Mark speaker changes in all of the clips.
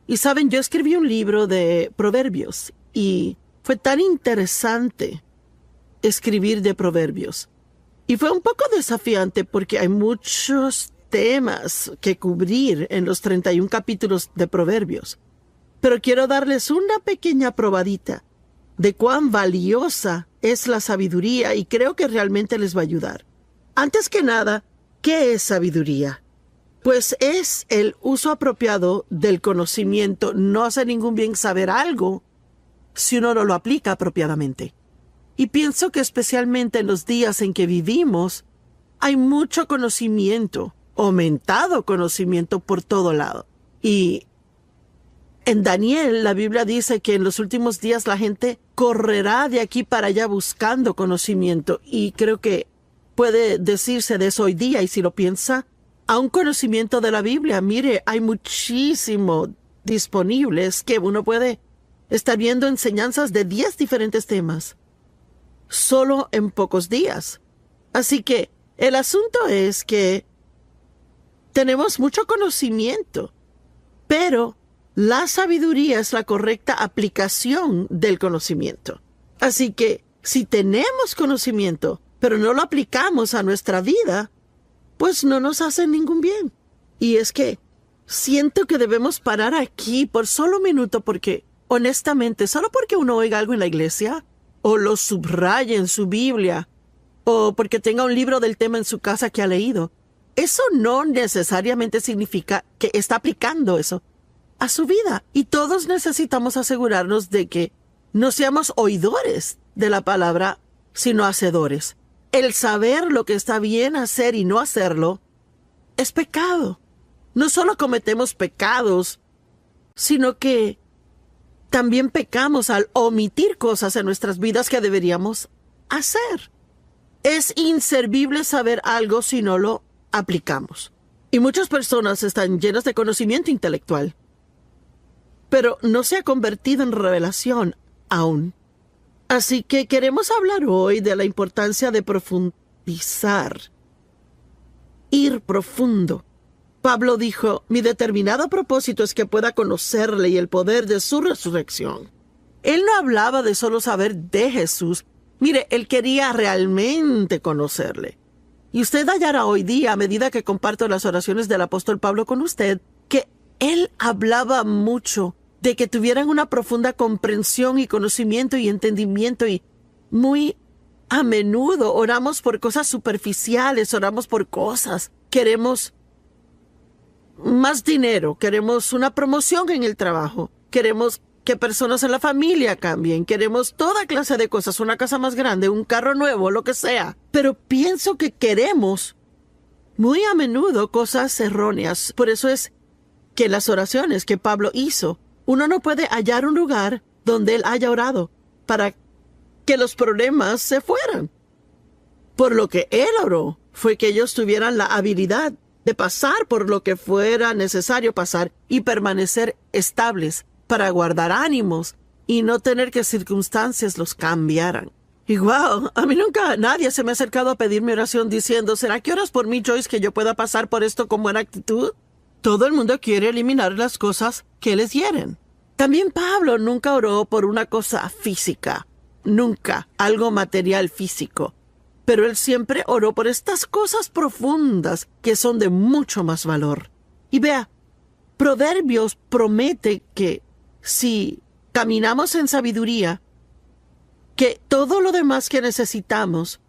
Speaker 1: Y saben, yo escribí un libro de proverbios y fue tan interesante escribir de proverbios. Y fue un poco desafiante porque hay muchos temas que cubrir en los 31 capítulos de proverbios. Pero quiero darles una pequeña probadita de cuán valiosa es la sabiduría y creo que realmente les va a ayudar. Antes que nada, ¿qué es sabiduría? Pues es el uso apropiado del conocimiento. No hace ningún bien saber algo si uno no lo aplica apropiadamente. Y pienso que especialmente en los días en que vivimos, hay mucho conocimiento, aumentado conocimiento por todo lado. Y en Daniel, la Biblia dice que en los últimos días la gente correrá de aquí para allá buscando conocimiento. Y creo que puede decirse de eso hoy día. Y si lo piensa, a un conocimiento de la Biblia, mire, hay muchísimo disponibles que uno puede estar viendo enseñanzas de 10 diferentes temas solo en pocos días. Así que el asunto es que tenemos mucho conocimiento, pero la sabiduría es la correcta aplicación del conocimiento. Así que si tenemos conocimiento, pero no lo aplicamos a nuestra vida, pues no nos hace ningún bien. Y es que siento que debemos parar aquí por solo un minuto porque, honestamente, solo porque uno oiga algo en la iglesia, o lo subraye en su Biblia, o porque tenga un libro del tema en su casa que ha leído, eso no necesariamente significa que está aplicando eso a su vida. Y todos necesitamos asegurarnos de que no seamos oidores de la palabra, sino hacedores. El saber lo que está bien hacer y no hacerlo es pecado. No solo cometemos pecados, sino que también pecamos al omitir cosas en nuestras vidas que deberíamos hacer. Es inservible saber algo si no lo aplicamos. Y muchas personas están llenas de conocimiento intelectual, pero no se ha convertido en revelación aún. Así que queremos hablar hoy de la importancia de profundizar, ir profundo. Pablo dijo, mi determinado propósito es que pueda conocerle y el poder de su resurrección. Él no hablaba de solo saber de Jesús. Mire, él quería realmente conocerle. Y usted hallará hoy día, a medida que comparto las oraciones del apóstol Pablo con usted, que él hablaba mucho de que tuvieran una profunda comprensión y conocimiento y entendimiento, y muy a menudo oramos por cosas superficiales, oramos por cosas. Queremos más dinero, queremos una promoción en el trabajo, queremos que personas en la familia cambien, queremos toda clase de cosas, una casa más grande, un carro nuevo, lo que sea. Pero pienso que queremos muy a menudo cosas erróneas. Por eso es que las oraciones que Pablo hizo, uno no puede hallar un lugar donde él haya orado para que los problemas se fueran. Por lo que él oró fue que ellos tuvieran la habilidad de pasar por lo que fuera necesario pasar y permanecer estables para guardar ánimos y no tener que circunstancias los cambiaran. Y wow, a mí nunca nadie se me ha acercado a pedir mi oración diciendo, ¿será que oras por mí, Joyce, que yo pueda pasar por esto con buena actitud? Todo el mundo quiere eliminar las cosas que les hieren. También Pablo nunca oró por una cosa física, nunca algo material físico. Pero él siempre oró por estas cosas profundas que son de mucho más valor. Y vea, Proverbios promete que si caminamos en sabiduría, que todo lo demás que necesitamos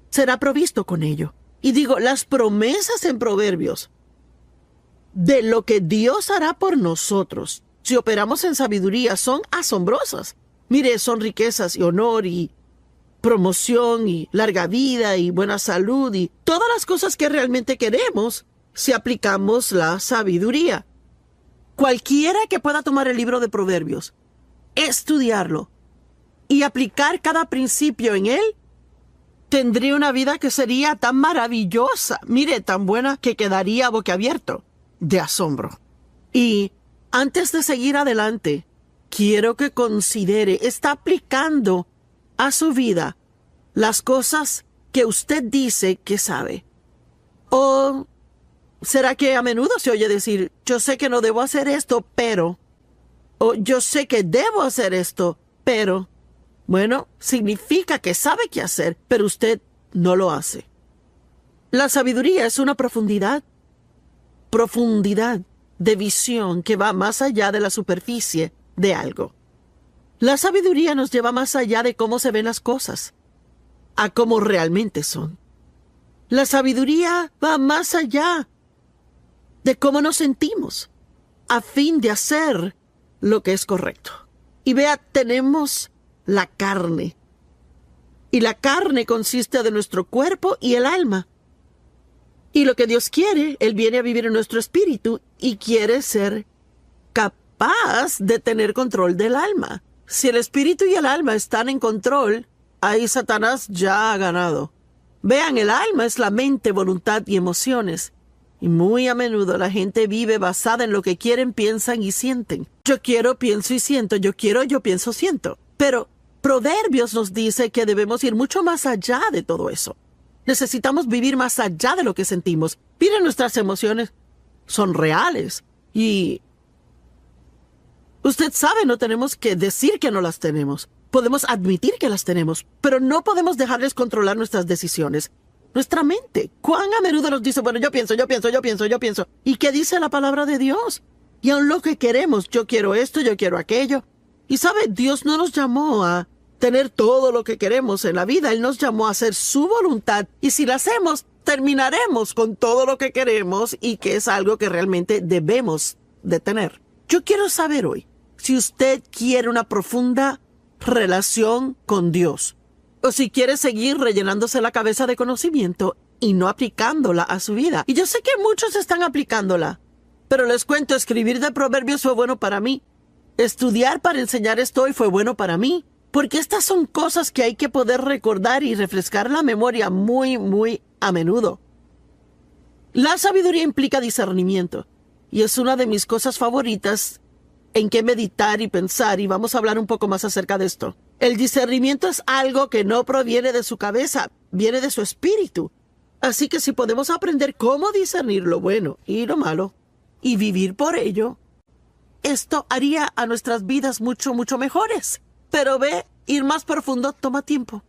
Speaker 1: será provisto con ello. Y digo, las promesas en Proverbios de lo que Dios hará por nosotros si operamos en sabiduría son asombrosas. Mire, son riquezas y honor y promoción y larga vida y buena salud y todas las cosas que realmente queremos si aplicamos la sabiduría. Cualquiera que pueda tomar el libro de Proverbios, estudiarlo y aplicar cada principio en él, tendría una vida que sería tan maravillosa, mire, tan buena que quedaría boquiabierto de asombro. Y antes de seguir adelante, quiero que considere, ¿está aplicando a su vida las cosas que usted dice que sabe? ¿O será que a menudo se oye decir, yo sé que no debo hacer esto, pero O yo sé que debo hacer esto, pero, bueno, significa que sabe qué hacer, pero usted no lo hace. La sabiduría es una profundidad de visión que va más allá de la superficie de algo. La sabiduría nos lleva más allá de cómo se ven las cosas, a cómo realmente son. La sabiduría va más allá de cómo nos sentimos, a fin de hacer lo que es correcto. Y vea, tenemos la carne. Y la carne consiste de nuestro cuerpo y el alma. Y lo que Dios quiere, Él viene a vivir en nuestro espíritu y quiere ser capaz de tener control del alma. Si el espíritu y el alma están en control, ahí Satanás ya ha ganado. Vean, el alma es la mente, voluntad y emociones. Y muy a menudo la gente vive basada en lo que quieren, piensan y sienten. Yo quiero, pienso y siento. Yo quiero, yo pienso, siento. Pero Proverbios nos dice que debemos ir mucho más allá de todo eso. Necesitamos vivir más allá de lo que sentimos. Miren, nuestras emociones son reales. Y usted sabe, no tenemos que decir que no las tenemos. Podemos admitir que las tenemos, pero no podemos dejarles controlar nuestras decisiones. Nuestra mente, cuán a menudo nos dice, bueno, yo pienso. ¿Y qué dice la palabra de Dios? Y aun lo que queremos, yo quiero esto, yo quiero aquello. Y sabe, Dios no nos llamó a tener todo lo que queremos en la vida. Él nos llamó a hacer su voluntad. Y si la hacemos, terminaremos con todo lo que queremos y que es algo que realmente debemos de tener. Yo quiero saber hoy si usted quiere una profunda relación con Dios, o si quiere seguir rellenándose la cabeza de conocimiento y no aplicándola a su vida. Y yo sé que muchos están aplicándola, pero les cuento, escribir de Proverbios fue bueno para mí. Estudiar para enseñar esto hoy fue bueno para mí, porque estas son cosas que hay que poder recordar y refrescar la memoria muy a menudo. La sabiduría implica discernimiento, y es una de mis cosas favoritas en que meditar y pensar, y vamos a hablar un poco más acerca de esto. El discernimiento es algo que no proviene de su cabeza, viene de su espíritu. Así que si podemos aprender cómo discernir lo bueno y lo malo, y vivir por ello, esto haría a nuestras vidas mucho mejores. Pero ve, ir más profundo toma tiempo.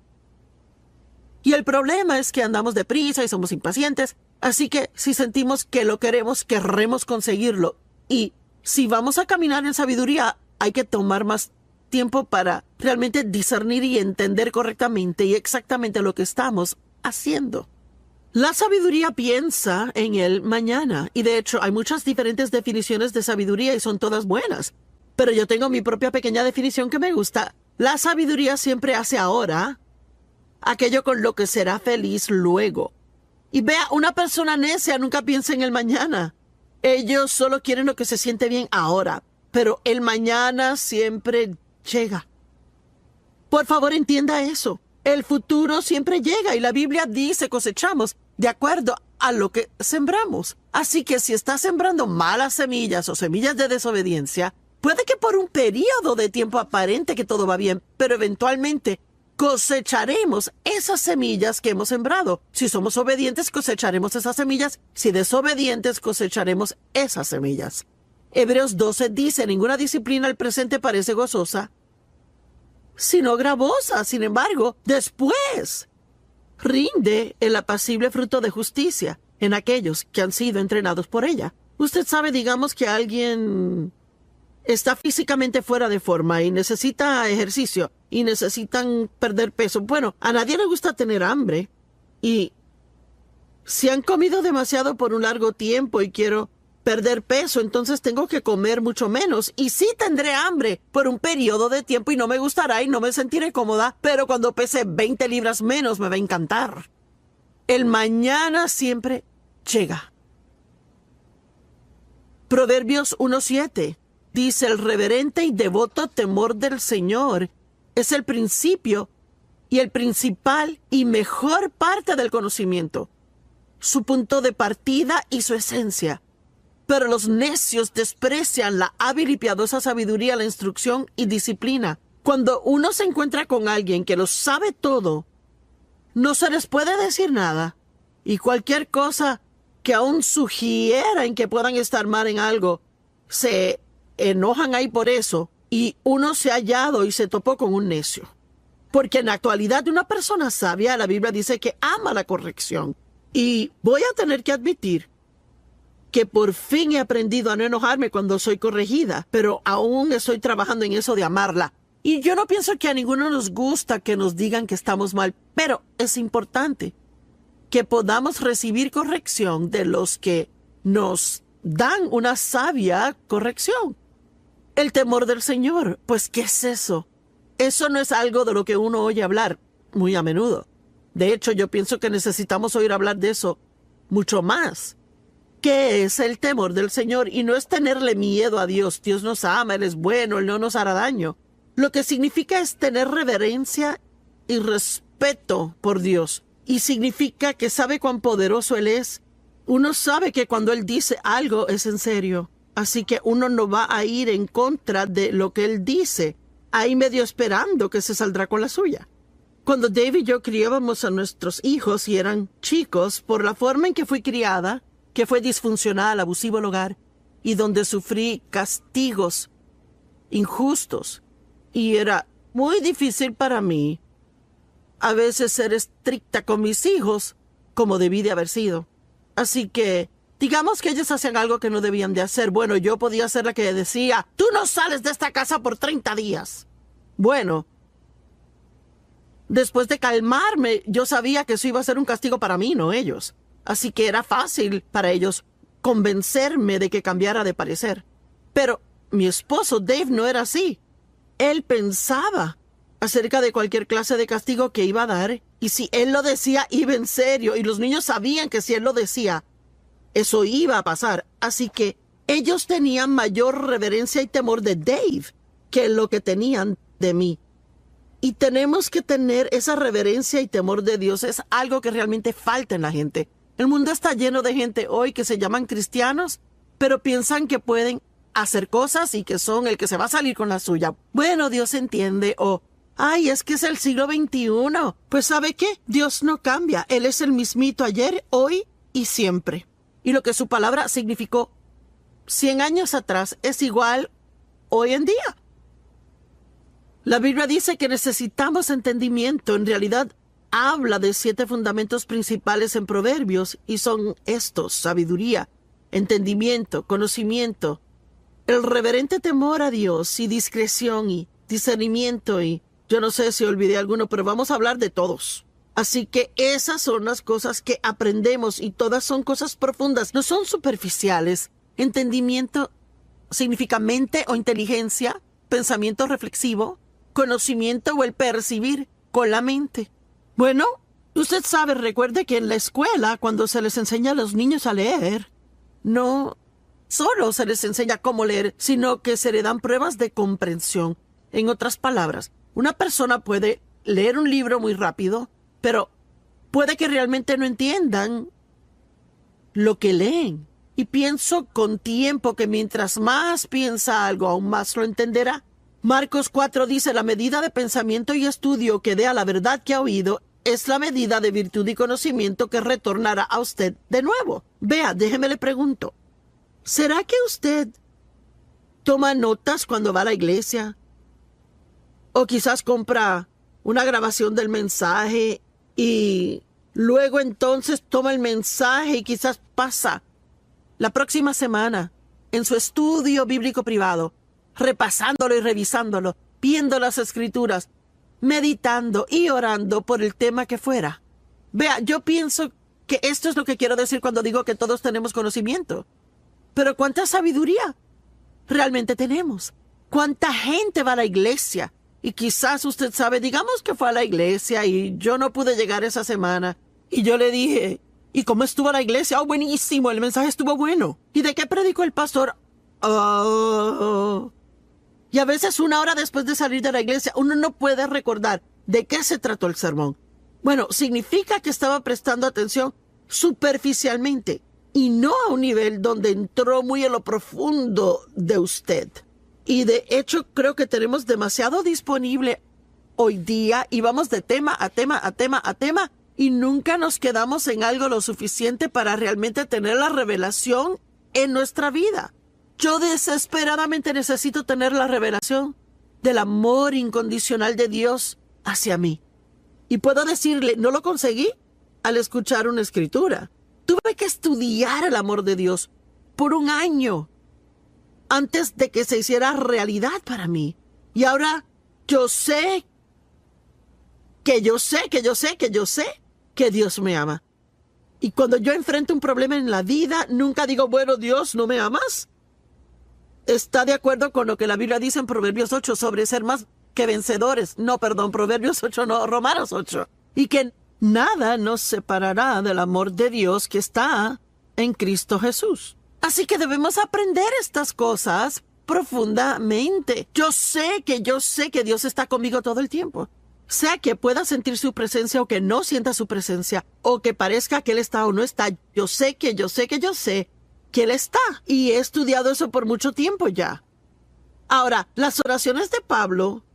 Speaker 1: Y el problema es que andamos deprisa y somos impacientes, así que si sentimos que lo queremos, querremos conseguirlo. Y si vamos a caminar en sabiduría, hay que tomar más tiempo para realmente discernir y entender correctamente y exactamente lo que estamos haciendo. La sabiduría piensa en el mañana, y de hecho hay muchas diferentes definiciones de sabiduría y son todas buenas. Pero yo tengo mi propia pequeña definición que me gusta. La sabiduría siempre hace ahora aquello con lo que será feliz luego. Y vea, una persona necia nunca piensa en el mañana. Ellos solo quieren lo que se siente bien ahora, pero el mañana siempre llega. Por favor, entienda eso. El futuro siempre llega y la Biblia dice cosechamos de acuerdo a lo que sembramos. Así que si está sembrando malas semillas o semillas de desobediencia, puede que por un periodo de tiempo aparente que todo va bien, pero eventualmente cosecharemos esas semillas que hemos sembrado. Si somos obedientes, cosecharemos esas semillas. Si desobedientes, cosecharemos esas semillas. Hebreos 12 dice, ninguna disciplina al presente parece gozosa, sino gravosa. Sin embargo, después rinde el apacible fruto de justicia en aquellos que han sido entrenados por ella. Usted sabe, digamos que alguien está físicamente fuera de forma y necesita ejercicio y necesitan perder peso. Bueno, a nadie le gusta tener hambre, y si han comido demasiado por un largo tiempo y quiero perder peso, entonces tengo que comer mucho menos, y sí tendré hambre por un periodo de tiempo y no me gustará y no me sentiré cómoda, pero cuando pese 20 libras menos me va a encantar. El mañana siempre llega. Proverbios 1:7 dice, el reverente y devoto temor del Señor es el principio y el principal y mejor parte del conocimiento, su punto de partida y su esencia. Pero los necios desprecian la hábil y piadosa sabiduría, la instrucción y disciplina. Cuando uno se encuentra con alguien que lo sabe todo, no se les puede decir nada, y cualquier cosa que aún sugiera en que puedan estar mal en algo, se enojan ahí por eso y uno se ha hallado y se topó con un necio. Porque en la actualidad una persona sabia, la Biblia dice que ama la corrección. Y voy a tener que admitir que por fin he aprendido a no enojarme cuando soy corregida, pero aún estoy trabajando en eso de amarla. Y yo no pienso que a ninguno nos gusta que nos digan que estamos mal, pero es importante que podamos recibir corrección de los que nos dan una sabia corrección. El temor del Señor, pues, ¿qué es eso? Eso no es algo de lo que uno oye hablar muy a menudo. De hecho, yo pienso que necesitamos oír hablar de eso mucho más. ¿Qué es el temor del Señor? Y no es tenerle miedo a Dios. Dios nos ama, Él es bueno, Él no nos hará daño. Lo que significa es tener reverencia y respeto por Dios. Y significa que sabe cuán poderoso Él es. Uno sabe que cuando Él dice algo es en serio. Así que uno no va a ir en contra de lo que Él dice, ahí medio esperando que se saldrá con la suya. Cuando Dave y yo criábamos a nuestros hijos y eran chicos, por la forma en que fui criada, que fue disfuncional, abusivo el hogar, y donde sufrí castigos injustos, y era muy difícil para mí a veces ser estricta con mis hijos como debí de haber sido. Así que, digamos que ellos hacían algo que no debían de hacer. Bueno, yo podía ser la que decía, tú no sales de esta casa por 30 días. Bueno, después de calmarme, yo sabía que eso iba a ser un castigo para mí, no ellos. Así que era fácil para ellos convencerme de que cambiara de parecer. Pero mi esposo Dave no era así. Él pensaba acerca de cualquier clase de castigo que iba a dar, y si él lo decía, iba en serio, y los niños sabían que si él lo decía, eso iba a pasar. Así que ellos tenían mayor reverencia y temor de Dave que lo que tenían de mí. Y tenemos que tener esa reverencia y temor de Dios. Es algo que realmente falta en la gente. El mundo está lleno de gente hoy que se llaman cristianos, pero piensan que pueden hacer cosas y que son el que se va a salir con la suya. Bueno, Dios entiende, o ay, es que es el siglo XXI. Pues ¿sabe qué? Dios no cambia. Él es el mismito ayer, hoy y siempre. Y lo que su palabra significó 100 años atrás es igual hoy en día. La Biblia dice que necesitamos entendimiento. En realidad, habla de 7 fundamentos principales en Proverbios y son estos: sabiduría, entendimiento, conocimiento, el reverente temor a Dios y discreción y discernimiento, y yo no sé si olvidé alguno, pero vamos a hablar de todos. Así que esas son las cosas que aprendemos y todas son cosas profundas, no son superficiales. Entendimiento significa mente o inteligencia, pensamiento reflexivo, conocimiento o el percibir con la mente. Bueno, usted sabe, recuerde que en la escuela, cuando se les enseña a los niños a leer, no solo se les enseña cómo leer, sino que se le dan pruebas de comprensión. En otras palabras, una persona puede leer un libro muy rápido, pero puede que realmente no entiendan lo que leen. Y pienso con tiempo que mientras más piensa algo, aún más lo entenderá. Marcos 4 dice, la medida de pensamiento y estudio que dé a la verdad que ha oído es la medida de virtud y conocimiento que retornará a usted de nuevo. Vea, déjeme le pregunto, ¿será que usted toma notas cuando va a la iglesia? O quizás compra una grabación del mensaje y luego entonces toma el mensaje y quizás pasa la próxima semana en su estudio bíblico privado, repasándolo y revisándolo, viendo las escrituras, meditando y orando por el tema que fuera. Vea, yo pienso que esto es lo que quiero decir cuando digo que todos tenemos conocimiento. Pero ¿cuánta sabiduría realmente tenemos? ¿Cuánta gente va a la iglesia? Y quizás usted sabe, digamos que fue a la iglesia y yo no pude llegar esa semana. Y yo le dije, ¿y cómo estuvo la iglesia? Oh, buenísimo, el mensaje estuvo bueno. ¿Y de qué predicó el pastor? Oh. Y a veces 1 hora después de salir de la iglesia, uno no puede recordar de qué se trató el sermón. Bueno, significa que estaba prestando atención superficialmente y no a un nivel donde entró muy en lo profundo de usted. Y de hecho creo que tenemos demasiado disponible hoy día y vamos de tema a tema a tema a tema y nunca nos quedamos en algo lo suficiente para realmente tener la revelación en nuestra vida. Yo desesperadamente necesito tener la revelación del amor incondicional de Dios hacia mí. Y puedo decirle, no lo conseguí al escuchar una escritura. Tuve que estudiar el amor de Dios por un año antes de que se hiciera realidad para mí. Y ahora yo sé que Dios me ama. Y cuando yo enfrento un problema en la vida, nunca digo, bueno, Dios, ¿no me amas? Está de acuerdo con lo que la Biblia dice en Proverbios 8 sobre ser más que vencedores. No, perdón, Proverbios 8 no, Romanos 8. Y que nada nos separará del amor de Dios que está en Cristo Jesús. Así que debemos aprender estas cosas profundamente. Yo sé que Dios está conmigo todo el tiempo. Sea que pueda sentir su presencia o que no sienta su presencia, o que parezca que Él está o no está, yo sé que Él está. Y he estudiado eso por mucho tiempo ya. Ahora, las oraciones de Pablo,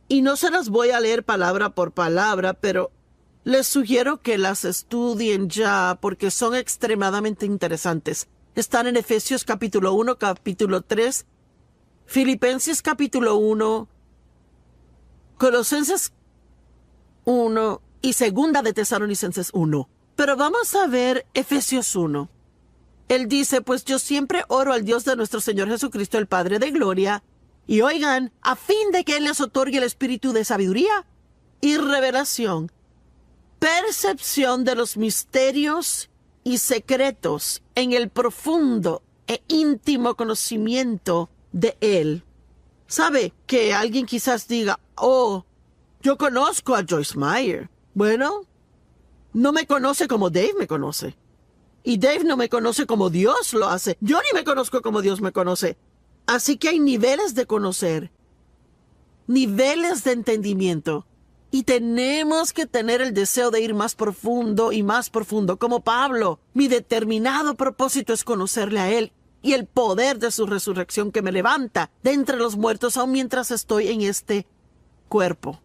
Speaker 1: y no se las voy a leer palabra por palabra, pero les sugiero que las estudien ya porque son extremadamente interesantes. Están en Efesios capítulo 1, capítulo 3, Filipenses capítulo 1, Colosenses 1 y segunda de Tesalonicenses 1. Pero vamos a ver Efesios 1. Él dice, pues yo siempre oro al Dios de nuestro Señor Jesucristo, el Padre de Gloria, y oigan, a fin de que Él les otorgue el espíritu de sabiduría y revelación, percepción de los misterios y secretos en el profundo e íntimo conocimiento de Él. ¿Sabe que alguien quizás diga, oh, yo conozco a Joyce Meyer? Bueno, no me conoce como Dave me conoce. Y Dave no me conoce como Dios lo hace. Yo ni me conozco como Dios me conoce. Así que hay niveles de conocer, niveles de entendimiento. Y tenemos que tener el deseo de ir más profundo y más profundo. Como Pablo, mi determinado propósito es conocerle a Él y el poder de su resurrección que me levanta de entre los muertos aun mientras estoy en este cuerpo.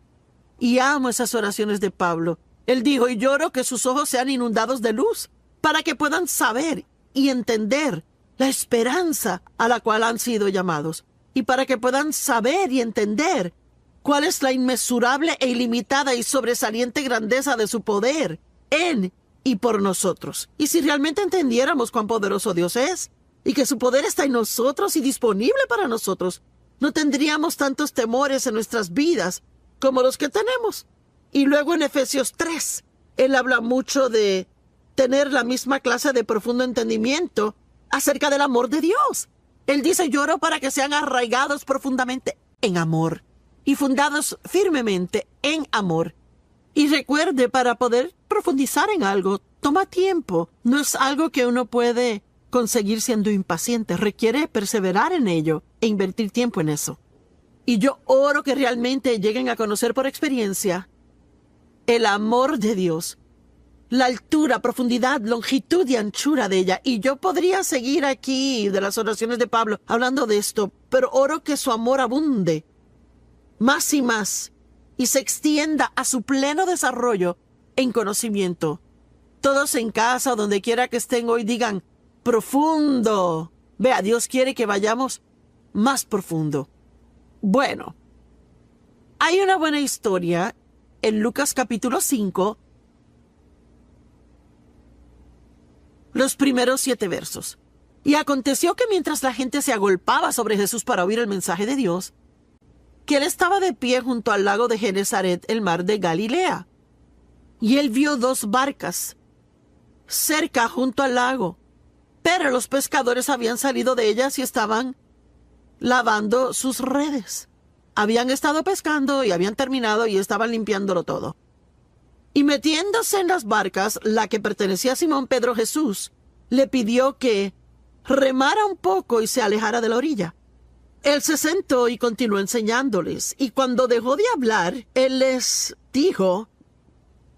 Speaker 1: Y amo esas oraciones de Pablo. Él dijo, y lloro que sus ojos sean inundados de luz, para que puedan saber y entender la esperanza a la cual han sido llamados, y para que puedan saber y entender cuál es la inmesurable e ilimitada y sobresaliente grandeza de su poder en y por nosotros. Y si realmente entendiéramos cuán poderoso Dios es, y que su poder está en nosotros y disponible para nosotros, no tendríamos tantos temores en nuestras vidas como los que tenemos. Y luego en Efesios 3, él habla mucho de tener la misma clase de profundo entendimiento acerca del amor de Dios. Él dice, yo oro para que sean arraigados profundamente en amor y fundados firmemente en amor. Y recuerde, para poder profundizar en algo, toma tiempo. No es algo que uno puede conseguir siendo impaciente. Requiere perseverar en ello e invertir tiempo en eso. Y yo oro que realmente lleguen a conocer por experiencia el amor de Dios, la altura, profundidad, longitud y anchura de ella. Y yo podría seguir aquí de las oraciones de Pablo hablando de esto, pero oro que su amor abunde más y más y se extienda a su pleno desarrollo en conocimiento. Todos en casa o donde quiera que estén hoy digan, profundo. Vea, Dios quiere que vayamos más profundo. Bueno, hay una buena historia en Lucas capítulo 5, los primeros 7 versos. Y aconteció que mientras la gente se agolpaba sobre Jesús para oír el mensaje de Dios, que él estaba de pie junto al lago de Genezaret, el mar de Galilea. Y él vio 2 barcas cerca junto al lago, pero los pescadores habían salido de ellas y estaban lavando sus redes. Habían estado pescando y habían terminado y estaban limpiándolo todo. Y metiéndose en las barcas, la que pertenecía a Simón Pedro, Jesús le pidió que remara un poco y se alejara de la orilla. Él se sentó y continuó enseñándoles, y cuando dejó de hablar, él les dijo,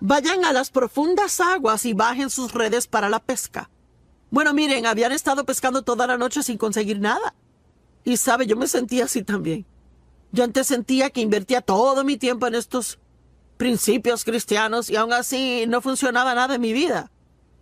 Speaker 1: vayan a las profundas aguas y bajen sus redes para la pesca. Bueno, miren, habían estado pescando toda la noche sin conseguir nada. Y sabe, yo me sentía así también. Yo antes sentía que invertía todo mi tiempo en estos principios cristianos y aún así no funcionaba nada en mi vida.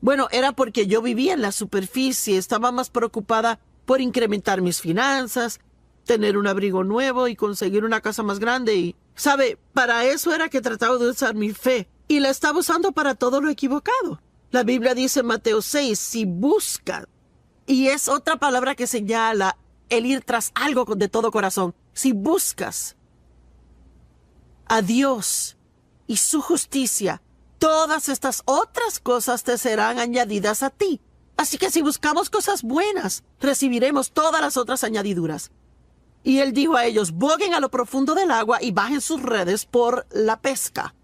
Speaker 1: Bueno, era porque yo vivía en la superficie, estaba más preocupada por incrementar mis finanzas, tener un abrigo nuevo y conseguir una casa más grande. Y, ¿sabe? Para eso era que trataba de usar mi fe. Y la estaba usando para todo lo equivocado. La Biblia dice en Mateo 6, si buscan, y es otra palabra que señala el ir tras algo de todo corazón. Si buscas a Dios y su justicia, todas estas otras cosas te serán añadidas a ti. Así que si buscamos cosas buenas, recibiremos todas las otras añadiduras. Y él dijo a ellos, boguen a lo profundo del agua y bajen sus redes por la pesca.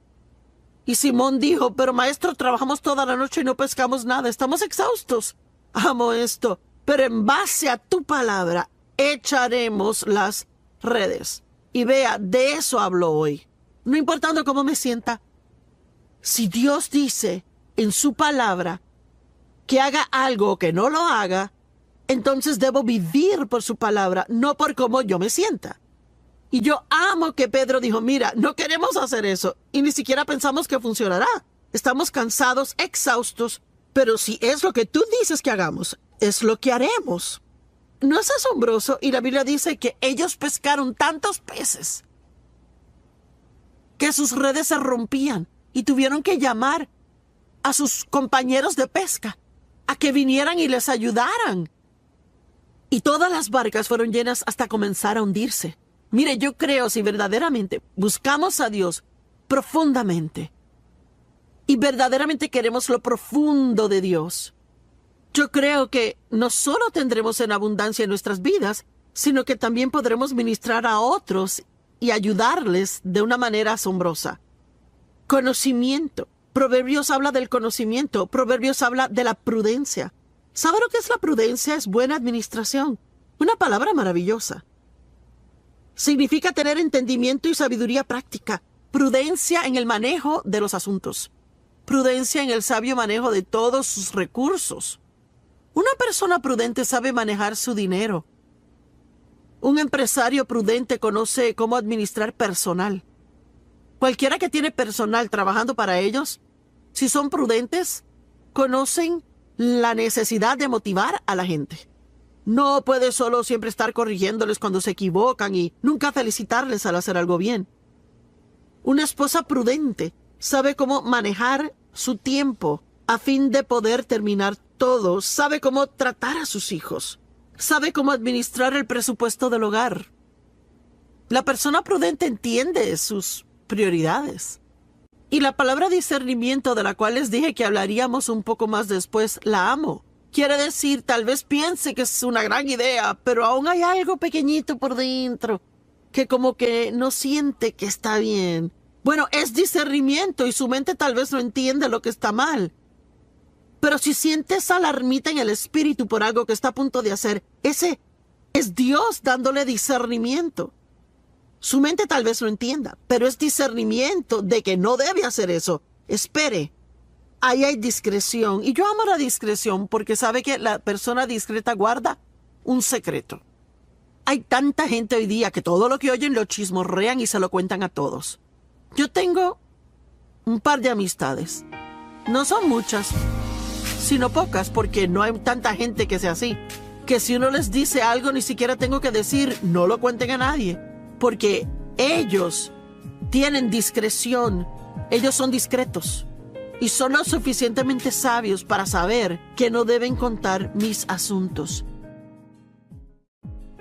Speaker 1: Y Simón dijo, pero maestro, trabajamos toda la noche y no pescamos nada, estamos exhaustos. Amo esto, pero en base a tu palabra echaremos las redes. Y vea, de eso hablo hoy. No importando cómo me sienta. Si Dios dice en su palabra que haga algo o que no lo haga, entonces debo vivir por su palabra, no por cómo yo me sienta. Y yo amo que Pedro dijo, mira, no queremos hacer eso y ni siquiera pensamos que funcionará. Estamos cansados, exhaustos, pero si es lo que tú dices que hagamos, es lo que haremos. ¿No es asombroso? Y la Biblia dice que ellos pescaron tantos peces que sus redes se rompían y tuvieron que llamar a sus compañeros de pesca a que vinieran y les ayudaran. Y todas las barcas fueron llenas hasta comenzar a hundirse. Mire, yo creo si verdaderamente buscamos a Dios profundamente y verdaderamente queremos lo profundo de Dios, yo creo que no solo tendremos en abundancia en nuestras vidas, sino que también podremos ministrar a otros y ayudarles de una manera asombrosa. Conocimiento. Proverbios habla del conocimiento. Proverbios habla de la prudencia. ¿Sabe lo que es la prudencia? Es buena administración. Una palabra maravillosa. Significa tener entendimiento y sabiduría práctica. Prudencia en el manejo de los asuntos. Prudencia en el sabio manejo de todos sus recursos. Una persona prudente sabe manejar su dinero. Un empresario prudente conoce cómo administrar personal. Cualquiera que tiene personal trabajando para ellos, si son prudentes, conocen la necesidad de motivar a la gente. No puede solo siempre estar corrigiéndoles cuando se equivocan y nunca felicitarles al hacer algo bien. Una esposa prudente sabe cómo manejar su tiempo a fin de poder terminar todo, sabe cómo tratar a sus hijos, sabe cómo administrar el presupuesto del hogar. La persona prudente entiende sus prioridades. Y la palabra discernimiento, de la cual les dije que hablaríamos un poco más después, la amo. Quiere decir, tal vez piense que es una gran idea, pero aún hay algo pequeñito por dentro que como que no siente que está bien. Bueno, es discernimiento y su mente tal vez no entiende lo que está mal. Pero si siente esa alarmita en el espíritu por algo que está a punto de hacer, ese es Dios dándole discernimiento. Su mente tal vez no entienda, pero es discernimiento de que no debe hacer eso. Espere. Ahí hay discreción. Y yo amo la discreción porque sabe que la persona discreta guarda un secreto. Hay tanta gente hoy día que todo lo que oyen lo chismorrean y se lo cuentan a todos. Yo tengo un par de amistades. No son muchas, sino pocas, porque no hay tanta gente que sea así. Que si uno les dice algo, ni siquiera tengo que decir, no lo cuenten a nadie. Porque ellos tienen discreción. Ellos son discretos. Y son lo suficientemente sabios para saber que no deben contar mis asuntos.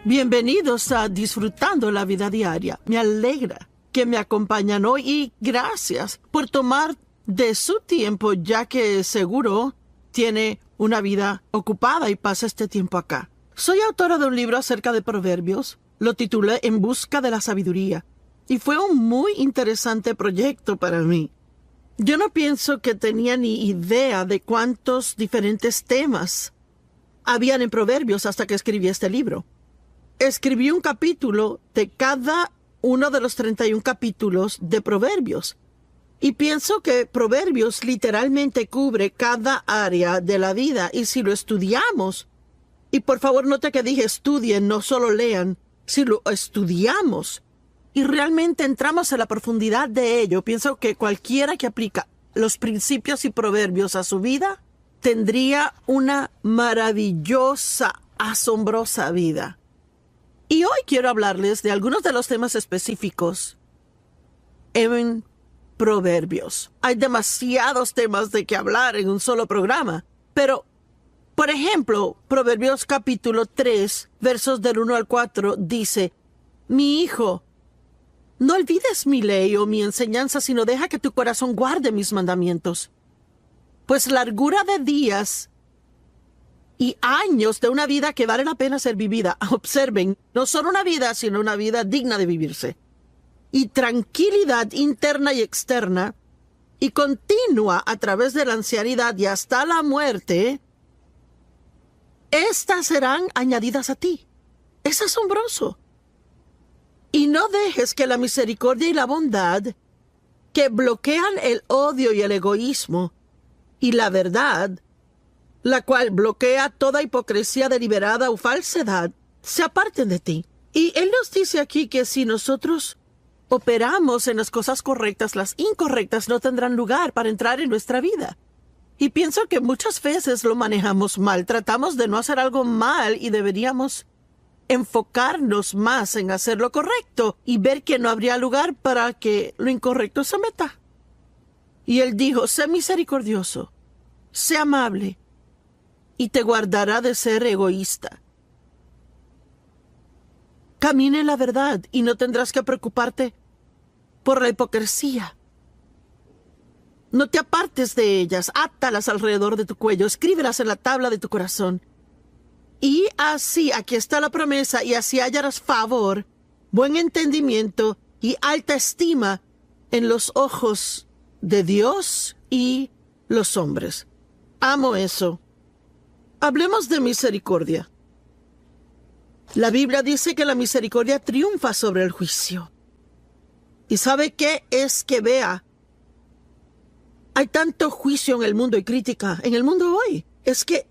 Speaker 1: Bienvenidos a Disfrutando la Vida Diaria. Me alegra que me acompañan hoy y gracias por tomar de su tiempo, ya que seguro tiene una vida ocupada y pasa este tiempo acá. Soy autora de un libro acerca de proverbios. Lo titulé En busca de la sabiduría. Y fue un muy interesante proyecto para mí. Yo no pienso que tenía ni idea de cuántos diferentes temas habían en Proverbios hasta que escribí este libro. Escribí un capítulo de cada uno de los 31 capítulos de Proverbios. Y pienso que Proverbios literalmente cubre cada área de la vida. Y si lo estudiamos, y por favor note que dije estudien, no solo lean, si lo estudiamos y realmente entramos en la profundidad de ello, pienso que cualquiera que aplica los principios y proverbios a su vida tendría una maravillosa asombrosa vida. Y hoy quiero hablarles de algunos de los temas específicos en Proverbios. Hay demasiados temas de que hablar en un solo programa, pero, por ejemplo, Proverbios capítulo 3, versos del 1 al 4, dice: Mi hijo, no olvides mi ley o mi enseñanza, sino deja que tu corazón guarde mis mandamientos. Pues largura de días y años de una vida que vale la pena ser vivida. Observen, no solo una vida, sino una vida digna de vivirse. Y tranquilidad interna y externa, y continua a través de la ancianidad y hasta la muerte, estas serán añadidas a ti. Es asombroso. Y no dejes que la misericordia y la bondad, que bloquean el odio y el egoísmo, y la verdad, la cual bloquea toda hipocresía deliberada o falsedad, se aparten de ti. Y Él nos dice aquí que si nosotros operamos en las cosas correctas, las incorrectas no tendrán lugar para entrar en nuestra vida. Y pienso que muchas veces lo manejamos mal. Tratamos de no hacer algo mal y deberíamos enfocarnos más en hacer lo correcto y ver que no habría lugar para que lo incorrecto se meta. Y Él dijo: sé misericordioso, sé amable, y te guardará de ser egoísta. Camina en la verdad y no tendrás que preocuparte por la hipocresía. No te apartes de ellas, átalas alrededor de tu cuello, escríbelas en la tabla de tu corazón. Y así, aquí está la promesa, y así hallarás favor, buen entendimiento y alta estima en los ojos de Dios y los hombres. Amo eso. Hablemos de misericordia. La Biblia dice que la misericordia triunfa sobre el juicio. ¿Y sabe qué es que vea? Hay tanto juicio en el mundo y crítica en el mundo hoy. Es que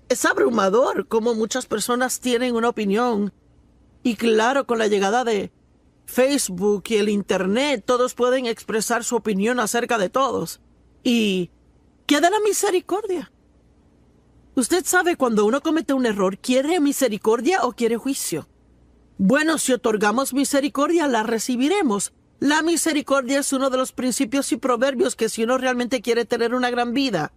Speaker 1: es abrumador cómo muchas personas tienen una opinión. Y claro, con la llegada de Facebook y el Internet, todos pueden expresar su opinión acerca de todos. ¿Y qué de la misericordia? Usted sabe, cuando uno comete un error, ¿quiere misericordia o quiere juicio? Bueno, si otorgamos misericordia, la recibiremos. La misericordia es uno de los principios y proverbios que, si uno realmente quiere tener una gran vida,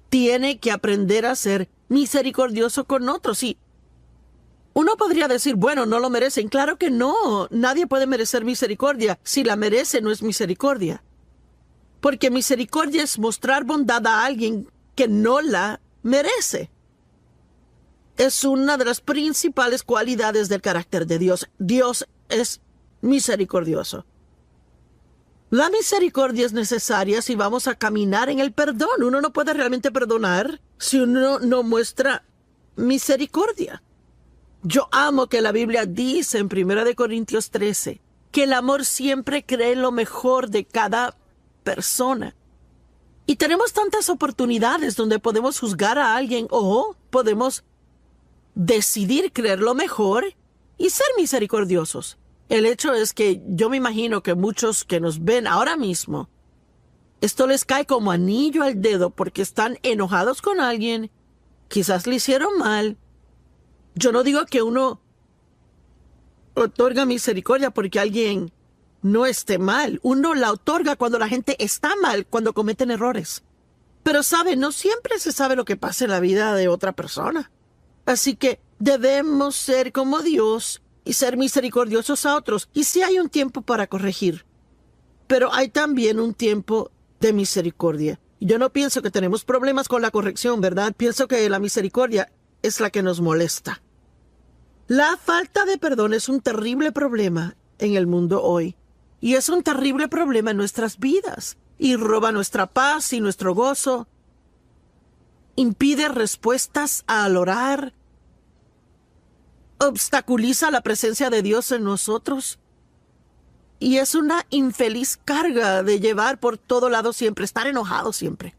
Speaker 1: tiene que aprender a ser misericordioso con otros. Y uno podría decir: bueno, no lo merecen. Claro que no. Nadie puede merecer misericordia. Si la merece, no es misericordia. Porque misericordia es mostrar bondad a alguien que no la merece. Es una de las principales cualidades del carácter de Dios. Dios es misericordioso. La misericordia es necesaria si vamos a caminar en el perdón. Uno no puede realmente perdonar si uno no muestra misericordia. Yo amo que la Biblia dice en 1 Corintios 13 que el amor siempre cree lo mejor de cada persona. Y tenemos tantas oportunidades donde podemos juzgar a alguien o podemos decidir creer lo mejor y ser misericordiosos. El hecho es que yo me imagino que muchos que nos ven ahora mismo, esto les cae como anillo al dedo porque están enojados con alguien, quizás le hicieron mal. Yo no digo que uno otorga misericordia porque alguien no esté mal. Uno la otorga cuando la gente está mal, cuando cometen errores. Pero sabe, no siempre se sabe lo que pasa en la vida de otra persona. Así que debemos ser como Dios y ser misericordiosos a otros. Y sí hay un tiempo para corregir, pero hay también un tiempo de misericordia. Yo no pienso que tenemos problemas con la corrección, ¿verdad? Pienso que la misericordia es la que nos molesta. La falta de perdón es un terrible problema en el mundo hoy. Y es un terrible problema en nuestras vidas. Y roba nuestra paz y nuestro gozo. Impide respuestas al orar. Obstaculiza la presencia de Dios en nosotros. Y es una infeliz carga de llevar por todo lado siempre, estar enojado siempre.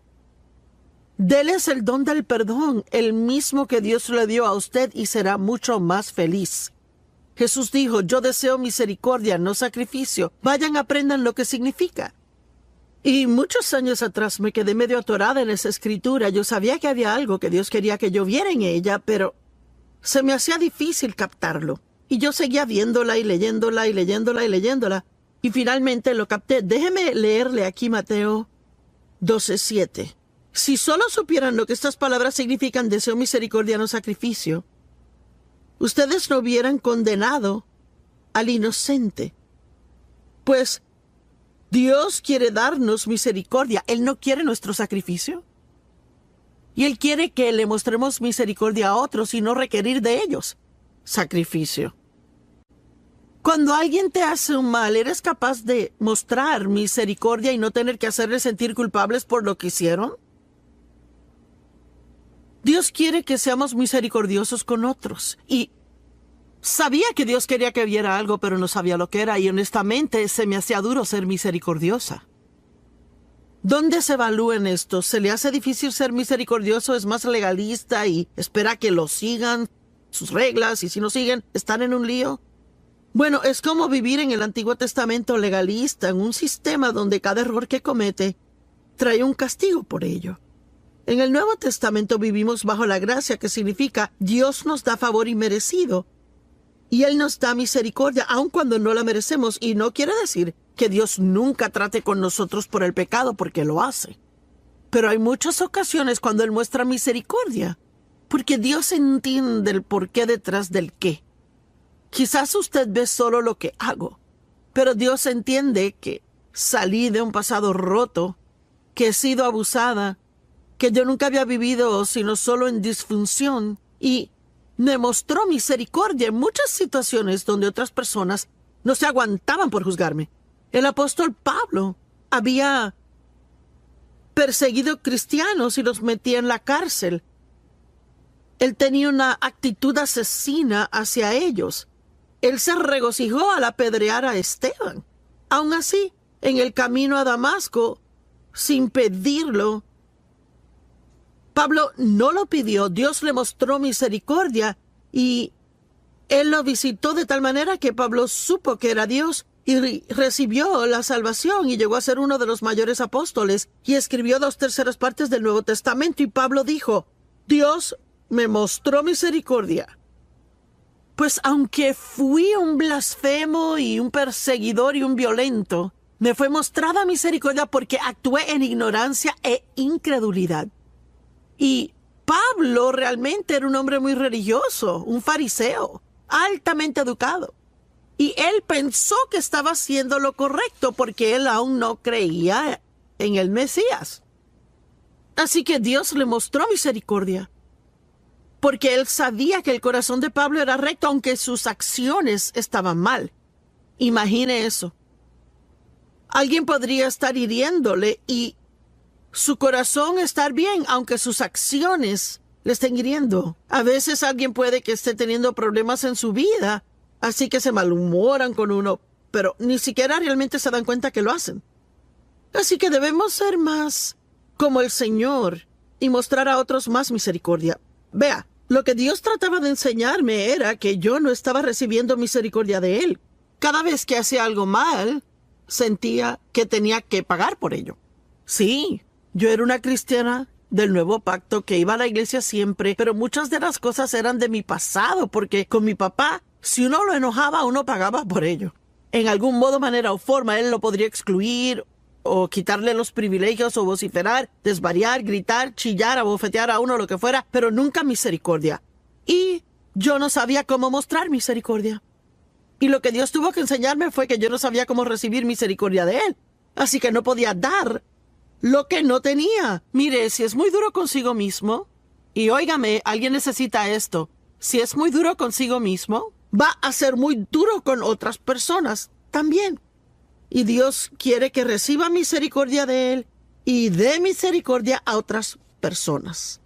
Speaker 1: Déles el don del perdón, el mismo que Dios le dio a usted, y será mucho más feliz. Jesús dijo: yo deseo misericordia, no sacrificio. Vayan, aprendan lo que significa. Y muchos años atrás me quedé medio atorada en esa escritura. Yo sabía que había algo que Dios quería que yo viera en ella, pero se me hacía difícil captarlo. Y yo seguía viéndola y leyéndola y leyéndola y leyéndola. Y finalmente lo capté. Déjeme leerle aquí Mateo 12:7. Si solo supieran lo que estas palabras significan, deseo, misericordia, no sacrificio, ustedes no hubieran condenado al inocente. Pues Dios quiere darnos misericordia. Él no quiere nuestro sacrificio. Y Él quiere que le mostremos misericordia a otros y no requerir de ellos sacrificio. Cuando alguien te hace un mal, ¿eres capaz de mostrar misericordia y no tener que hacerles sentir culpables por lo que hicieron? Dios quiere que seamos misericordiosos con otros. Y sabía que Dios quería que viera algo, pero no sabía lo que era. Y honestamente se me hacía duro ser misericordiosa. ¿Dónde se evalúa en esto? ¿Se le hace difícil ser misericordioso? ¿Es más legalista y espera que lo sigan sus reglas? Y si no siguen, están en un lío. Bueno, es como vivir en el Antiguo Testamento legalista, en un sistema donde cada error que comete trae un castigo por ello. En el Nuevo Testamento vivimos bajo la gracia, que significa Dios nos da favor inmerecido y Él nos da misericordia aun cuando no la merecemos. Y no quiere decir que Dios nunca trate con nosotros por el pecado, porque lo hace. Pero hay muchas ocasiones cuando Él muestra misericordia, porque Dios entiende el porqué detrás del qué. Quizás usted ve solo lo que hago, pero Dios entiende que salí de un pasado roto, que he sido abusada, que yo nunca había vivido sino solo en disfunción, y me mostró misericordia en muchas situaciones donde otras personas no se aguantaban por juzgarme. El apóstol Pablo había perseguido cristianos y los metía en la cárcel. Él tenía una actitud asesina hacia ellos. Él se regocijó al apedrear a Esteban. Aun así, en el camino a Damasco, sin pedirlo, Pablo no lo pidió. Dios le mostró misericordia y Él lo visitó de tal manera que Pablo supo que era Dios y recibió la salvación y llegó a ser uno de los mayores apóstoles y escribió 2/3 partes del Nuevo Testamento. Y Pablo dijo, Dios me mostró misericordia. Pues aunque fui un blasfemo y un perseguidor y un violento, me fue mostrada misericordia porque actué en ignorancia e incredulidad. Y Pablo realmente era un hombre muy religioso, un fariseo, altamente educado. Y él pensó que estaba haciendo lo correcto porque él aún no creía en el Mesías. Así que Dios le mostró misericordia, porque él sabía que el corazón de Pablo era recto, aunque sus acciones estaban mal. Imagine eso. Alguien podría estar hiriéndole y su corazón estar bien, aunque sus acciones le estén hiriendo. A veces alguien puede que esté teniendo problemas en su vida, así que se malhumoran con uno, pero ni siquiera realmente se dan cuenta que lo hacen. Así que debemos ser más como el Señor y mostrar a otros más misericordia. Vea, lo que Dios trataba de enseñarme era que yo no estaba recibiendo misericordia de Él. Cada vez que hacía algo mal, sentía que tenía que pagar por ello. Sí, yo era una cristiana del Nuevo Pacto que iba a la iglesia siempre, pero muchas de las cosas eran de mi pasado, porque con mi papá, si uno lo enojaba, uno pagaba por ello. En algún modo, manera o forma, él lo podría excluir o quitarle los privilegios o vociferar, desvariar, gritar, chillar, abofetear a uno, lo que fuera, pero nunca misericordia. Y yo no sabía cómo mostrar misericordia. Y lo que Dios tuvo que enseñarme fue que yo no sabía cómo recibir misericordia de Él. Así que no podía dar lo que no tenía. Mire, si es muy duro consigo mismo, y óigame, alguien necesita esto, si es muy duro consigo mismo, va a ser muy duro con otras personas también. Y Dios quiere que reciba misericordia de Él y dé misericordia a otras personas.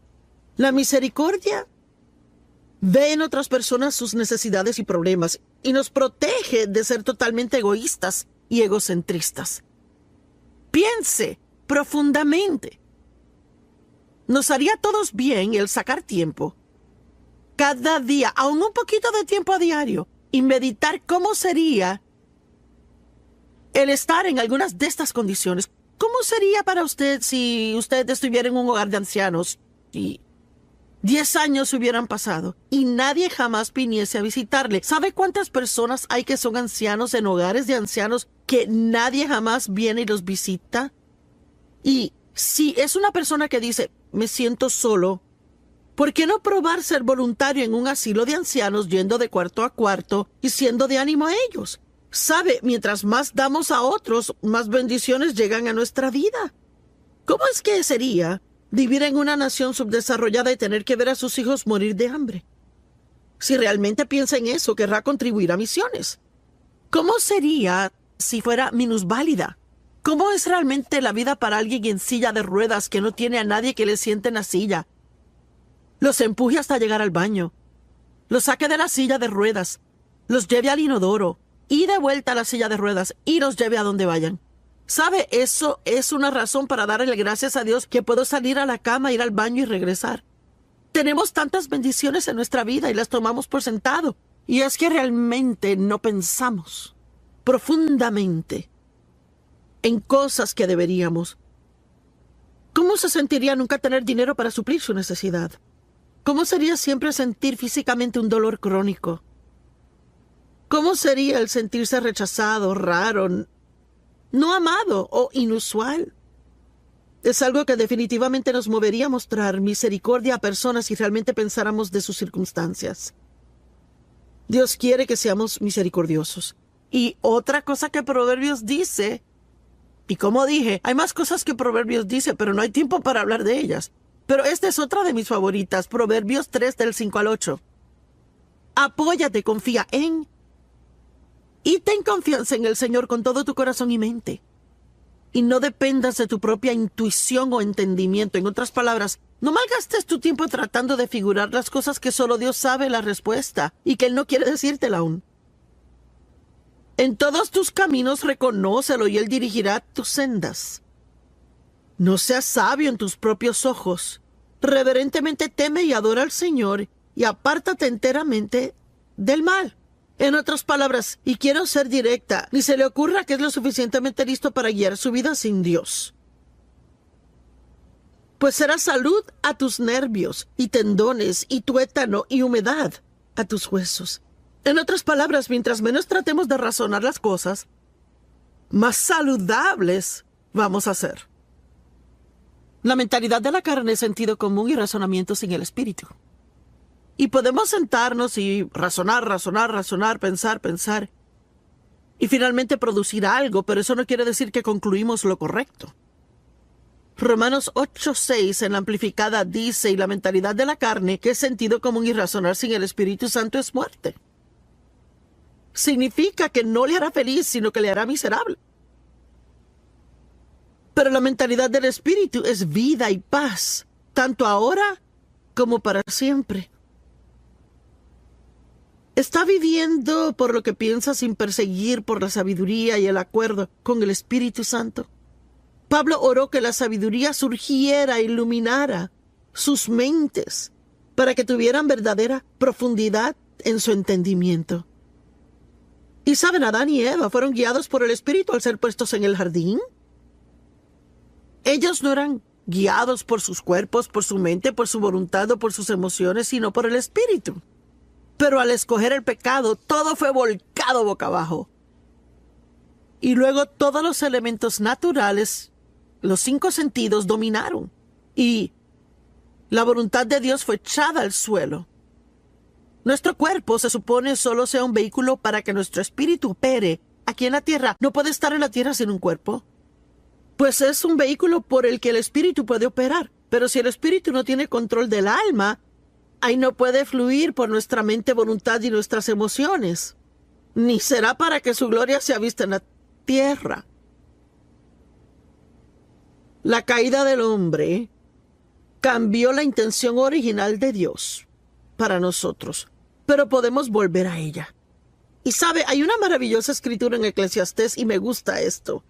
Speaker 1: La misericordia ve en otras personas sus necesidades y problemas y nos protege de ser totalmente egoístas y egocentristas. Piense profundamente. Nos haría a todos bien el sacar tiempo cada día, aún un poquito de tiempo a diario, y meditar cómo sería el estar en algunas de estas condiciones. ¿Cómo sería para usted si usted estuviera en un hogar de ancianos y 10 años hubieran pasado y nadie jamás viniese a visitarle? ¿Sabe cuántas personas hay que son ancianos en hogares de ancianos que nadie jamás viene y los visita? Y si es una persona que dice, me siento solo, ¿por qué no probar ser voluntario en un asilo de ancianos yendo de cuarto a cuarto y siendo de ánimo a ellos? Sabe, mientras más damos a otros, más bendiciones llegan a nuestra vida. ¿Cómo es que sería vivir en una nación subdesarrollada y tener que ver a sus hijos morir de hambre? Si realmente piensa en eso, querrá contribuir a misiones. ¿Cómo sería si fuera minusválida? ¿Cómo es realmente la vida para alguien en silla de ruedas que no tiene a nadie que le siente en la silla? Los empuje hasta llegar al baño, los saque de la silla de ruedas, los lleve al inodoro y de vuelta a la silla de ruedas y los lleve a donde vayan. ¿Sabe? Eso es una razón para darle gracias a Dios que puedo salir a la cama, ir al baño y regresar. Tenemos tantas bendiciones en nuestra vida y las tomamos por sentado. Y es que realmente no pensamos profundamente en cosas que deberíamos. ¿Cómo se sentiría nunca tener dinero para suplir su necesidad? ¿Cómo sería siempre sentir físicamente un dolor crónico? ¿Cómo sería el sentirse rechazado, raro, no amado o inusual? Es algo que definitivamente nos movería a mostrar misericordia a personas si realmente pensáramos de sus circunstancias. Dios quiere que seamos misericordiosos. Y otra cosa que Proverbios dice, y como dije, hay más cosas que Proverbios dice, pero no hay tiempo para hablar de ellas. Pero esta es otra de mis favoritas, Proverbios 3 del 5 al 8. Apóyate, confía en y ten confianza en el Señor con todo tu corazón y mente. Y no dependas de tu propia intuición o entendimiento. En otras palabras, no malgastes tu tiempo tratando de figurar las cosas que solo Dios sabe la respuesta y que Él no quiere decírtela aún. En todos tus caminos reconócelo y Él dirigirá tus sendas. No seas sabio en tus propios ojos. Reverentemente teme y adora al Señor y apártate enteramente del mal. En otras palabras, y quiero ser directa, ni se le ocurra que es lo suficientemente listo para guiar su vida sin Dios. Pues será salud a tus nervios y tendones y tuétano y humedad a tus huesos. En otras palabras, mientras menos tratemos de razonar las cosas, más saludables vamos a ser. La mentalidad de la carne es sentido común y razonamiento sin el espíritu. Y podemos sentarnos y razonar, pensar, y finalmente producir algo, pero eso no quiere decir que concluimos lo correcto. Romanos 8:6 en la amplificada dice, y la mentalidad de la carne, que es sentido común y razonar sin el Espíritu Santo, es muerte. Significa que no le hará feliz, sino que le hará miserable. Pero la mentalidad del Espíritu es vida y paz, tanto ahora como para siempre. Está viviendo por lo que piensa sin perseguir por la sabiduría y el acuerdo con el Espíritu Santo. Pablo oró que la sabiduría surgiera e iluminara sus mentes para que tuvieran verdadera profundidad en su entendimiento. Y saben, Adán y Eva fueron guiados por el Espíritu al ser puestos en el jardín. Ellos no eran guiados por sus cuerpos, por su mente, por su voluntad o por sus emociones, sino por el Espíritu. Pero al escoger el pecado, todo fue volcado boca abajo. Y luego todos los elementos naturales, los 5 sentidos, dominaron. Y la voluntad de Dios fue echada al suelo. Nuestro cuerpo se supone solo sea un vehículo para que nuestro espíritu opere aquí en la tierra. No puede estar en la tierra sin un cuerpo. Pues es un vehículo por el que el espíritu puede operar. Pero si el espíritu no tiene control del alma, ahí no puede fluir por nuestra mente, voluntad y nuestras emociones. Ni será para que su gloria sea vista en la tierra. La caída del hombre cambió la intención original de Dios para nosotros, pero podemos volver a ella. Y sabe, hay una maravillosa escritura en Eclesiastés y me gusta esto.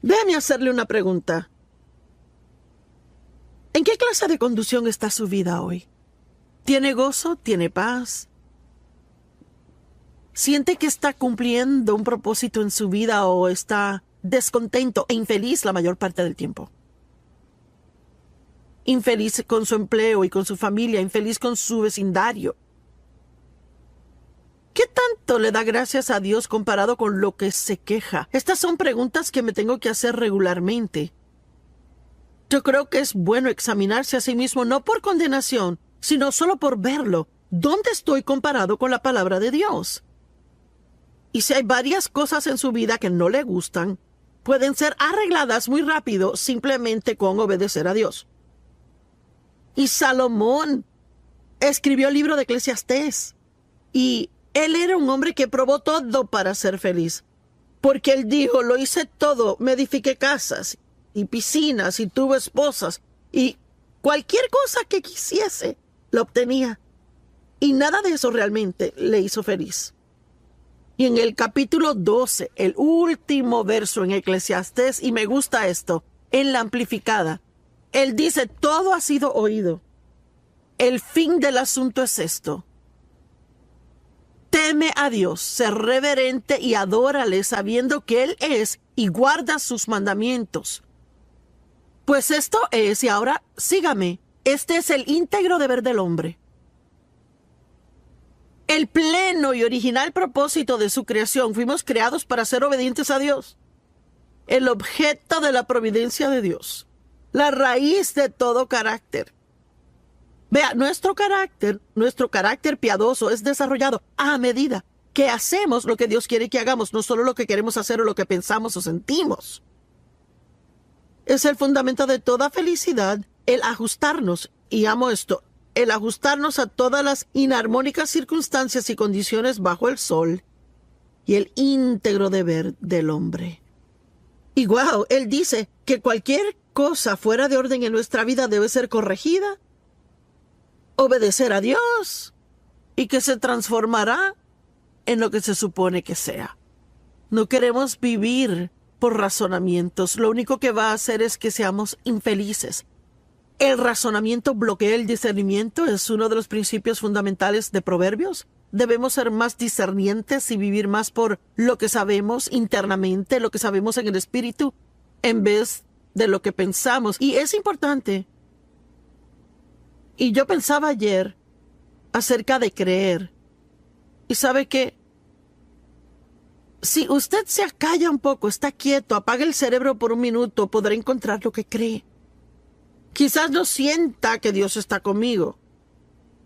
Speaker 1: Déjame hacerle una pregunta. ¿En qué clase de conducción está su vida hoy? ¿Tiene gozo? ¿Tiene paz? ¿Siente que está cumpliendo un propósito en su vida o está descontento e infeliz la mayor parte del tiempo. Infeliz con su empleo y con su familia, infeliz con su vecindario. ¿Qué tanto le da gracias a Dios comparado con lo que se queja? Estas son preguntas que me tengo que hacer regularmente. Yo creo que es bueno examinarse a sí mismo no por condenación, sino solo por verlo. ¿Dónde estoy comparado con la palabra de Dios? Y si hay varias cosas en su vida que no le gustan, pueden ser arregladas muy rápido simplemente con obedecer a Dios. Y Salomón escribió el libro de Eclesiastés. Y él era un hombre que probó todo para ser feliz. Porque él dijo, lo hice todo, me edifiqué casas y piscinas y tuve esposas. Y cualquier cosa que quisiese, lo obtenía. Y nada de eso realmente le hizo feliz. Y en el capítulo 12, el último verso en Eclesiastés, y me gusta esto, en la amplificada, él dice, todo ha sido oído. El fin del asunto es esto. Teme a Dios, sé reverente y adórale sabiendo que Él es y guarda sus mandamientos. Pues esto es, y ahora sígame, este es el íntegro deber del hombre. El pleno y original propósito de su creación, fuimos creados para ser obedientes a Dios. El objeto de la providencia de Dios. La raíz de todo carácter. Vea, nuestro carácter piadoso es desarrollado a medida que hacemos lo que Dios quiere que hagamos, no solo lo que queremos hacer o lo que pensamos o sentimos. Es el fundamento de toda felicidad, el ajustarnos, y amo esto, el ajustarnos a todas las inarmónicas circunstancias y condiciones bajo el sol, y el íntegro deber del hombre. Y wow, él dice que cualquier cosa fuera de orden en nuestra vida debe ser corregida, obedecer a Dios, y que se transformará en lo que se supone que sea. No queremos vivir por razonamientos. Lo único que va a hacer es que seamos infelices. El razonamiento bloquea el discernimiento. Es uno de los principios fundamentales de Proverbios. Debemos ser más discernientes y vivir más por lo que sabemos internamente, lo que sabemos en el espíritu, en vez de lo que pensamos. Y es importante. Y yo pensaba ayer acerca de creer. ¿Y sabe qué? Si usted se acalla un poco, está quieto, apaga el cerebro por un minuto, podrá encontrar lo que cree. Quizás no sienta que Dios está conmigo.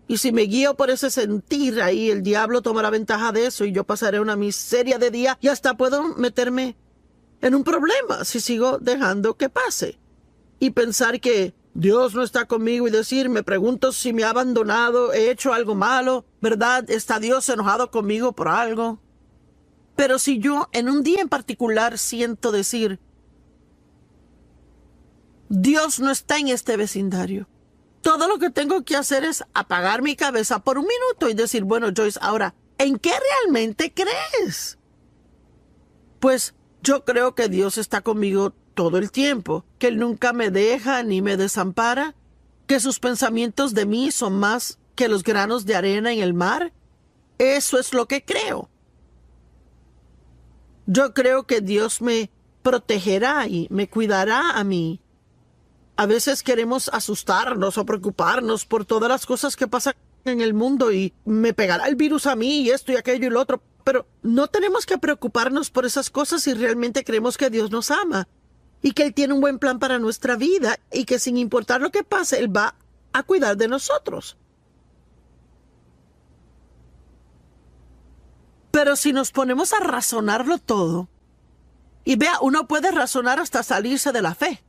Speaker 1: Y si me guío por ese sentir, ahí el diablo tomará ventaja de eso y yo pasaré una miseria de día y hasta puedo meterme en un problema si sigo dejando que pase. Y pensar que Dios no está conmigo y decir, me pregunto si me ha abandonado, he hecho algo malo, ¿verdad? ¿Está Dios enojado conmigo por algo? Pero si yo en un día en particular siento decir, Dios no está en este vecindario, todo lo que tengo que hacer es apagar mi cabeza por un minuto y decir, bueno, Joyce, ahora, ¿en qué realmente crees? Pues yo creo que Dios está conmigo todo el tiempo, que Él nunca me deja ni me desampara, que sus pensamientos de mí son más que los granos de arena en el mar. Eso es lo que creo. Yo creo que Dios me protegerá y me cuidará a mí. A veces queremos asustarnos o preocuparnos por todas las cosas que pasan en el mundo y me pegará el virus a mí y esto y aquello y lo otro. Pero no tenemos que preocuparnos por esas cosas si realmente creemos que Dios nos ama y que Él tiene un buen plan para nuestra vida y que sin importar lo que pase, Él va a cuidar de nosotros. Pero si nos ponemos a razonarlo todo, y vea, uno puede razonar hasta salirse de la fe,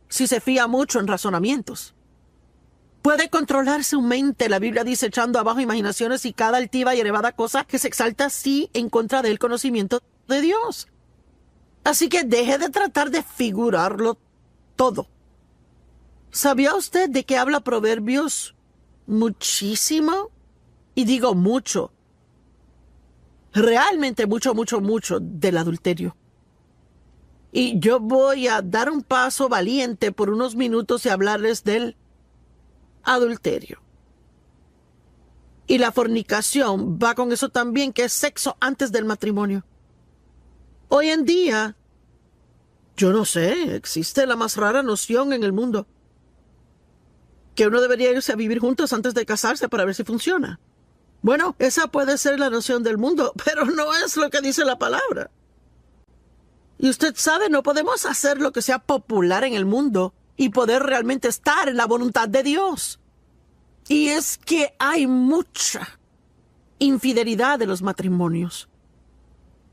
Speaker 1: si se fía mucho en razonamientos. Puede controlar su mente, la Biblia dice, echando abajo imaginaciones y cada altiva y elevada cosa que se exalta así en contra del conocimiento de Dios. Así que deje de tratar de figurarlo todo. ¿Sabía usted de qué habla Proverbios muchísimo? Y digo mucho. Realmente mucho del adulterio. Y yo voy a dar un paso valiente por unos minutos y hablarles del adulterio. Y la fornicación va con eso también, que es sexo antes del matrimonio. Hoy en día, Yo no sé, existe la más rara noción en el mundo. Que uno debería irse a vivir juntos antes de casarse para ver si funciona. Bueno, esa puede ser la noción del mundo, pero no es lo que dice la palabra. Y usted sabe, no podemos hacer lo que sea popular en el mundo y poder realmente estar en la voluntad de Dios. Y es que hay mucha infidelidad de los matrimonios.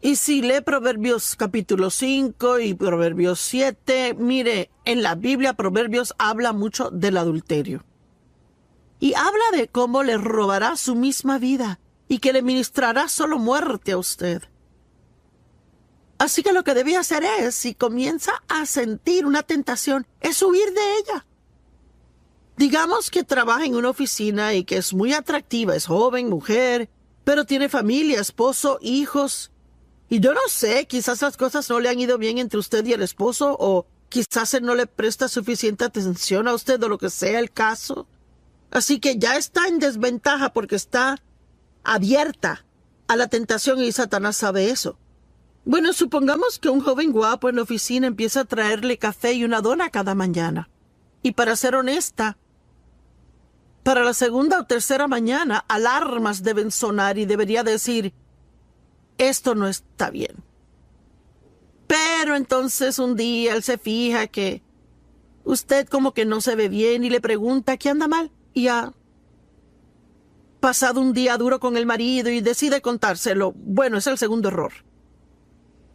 Speaker 1: Y si lee Proverbios capítulo 5 y Proverbios 7, mire, en la Biblia Proverbios habla mucho del adulterio. Y habla de cómo le robará su misma vida y que le ministrará solo muerte a usted. Así que lo que debe hacer es, si comienza a sentir una tentación, es huir de ella. Digamos que trabaja en una oficina y que es muy atractiva, es joven, mujer, pero tiene familia, esposo, hijos. Y yo no sé, quizás las cosas no le han ido bien entre usted y el esposo, o quizás él no le presta suficiente atención a usted o lo que sea el caso. Así que ya está en desventaja porque está abierta a la tentación y Satanás sabe eso. Bueno, supongamos que un joven guapo en la oficina empieza a traerle café y una dona cada mañana. Y para ser honesta, para la segunda o tercera mañana, alarmas deben sonar y debería decir, esto no está bien. Pero entonces un día él se fija que usted como que no se ve bien y le pregunta qué anda mal. Y ha pasado un día duro con el marido y decide contárselo. Bueno, es el segundo error.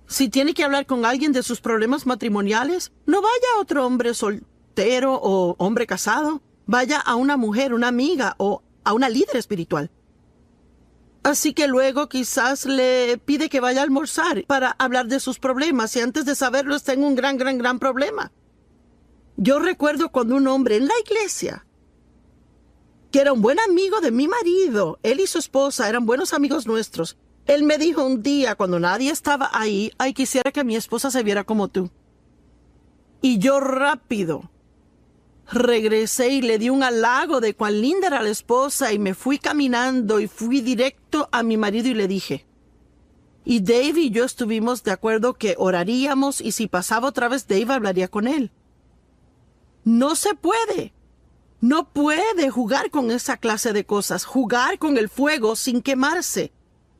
Speaker 1: Si tiene que hablar con alguien de sus problemas matrimoniales, no vaya a otro hombre soltero o hombre casado. Vaya a una mujer, una amiga o a una líder espiritual. Así que luego quizás le pide que vaya a almorzar para hablar de sus problemas y antes de saberlo está en un gran problema. Yo recuerdo cuando un hombre en la iglesia, que era un buen amigo de mi marido, él y su esposa eran buenos amigos nuestros, él me dijo un día cuando nadie estaba ahí, ay, quisiera que mi esposa se viera como tú. Y yo rápido regresé y le di un halago de cuán linda era la esposa y me fui caminando y fui directo a mi marido y le dije. Y Dave y yo estuvimos de acuerdo que oraríamos y si pasaba otra vez Dave hablaría con él. No se puede. No puede jugar con esa clase de cosas, jugar con el fuego sin quemarse.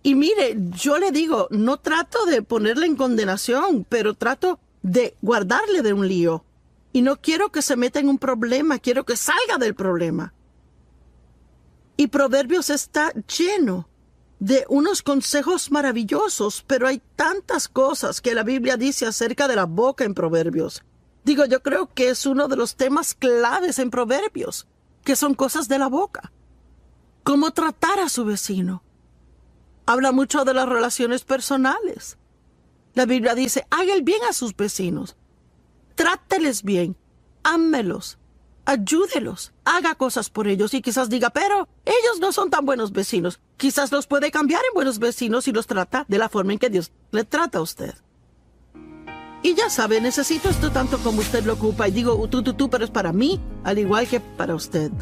Speaker 1: Y mire, yo le digo, no trato de ponerle en condenación, pero trato de guardarle de un lío. Y no quiero que se meta en un problema, quiero que salga del problema. Y Proverbios está lleno de unos consejos maravillosos, pero hay tantas cosas que la Biblia dice acerca de la boca en Proverbios. Digo, yo creo que es uno de los temas claves en Proverbios, que son cosas de la boca. Cómo tratar a su vecino. Habla mucho de las relaciones personales. La Biblia dice, haga el bien a sus vecinos. Tráteles bien, ámelos, ayúdelos, haga cosas por ellos y quizás diga, pero ellos no son tan buenos vecinos. Quizás los puede cambiar en buenos vecinos y los trata de la forma en que Dios le trata a usted. Y ya sabe, necesito esto tanto como usted lo ocupa y digo tú, pero es para mí, al igual que para usted.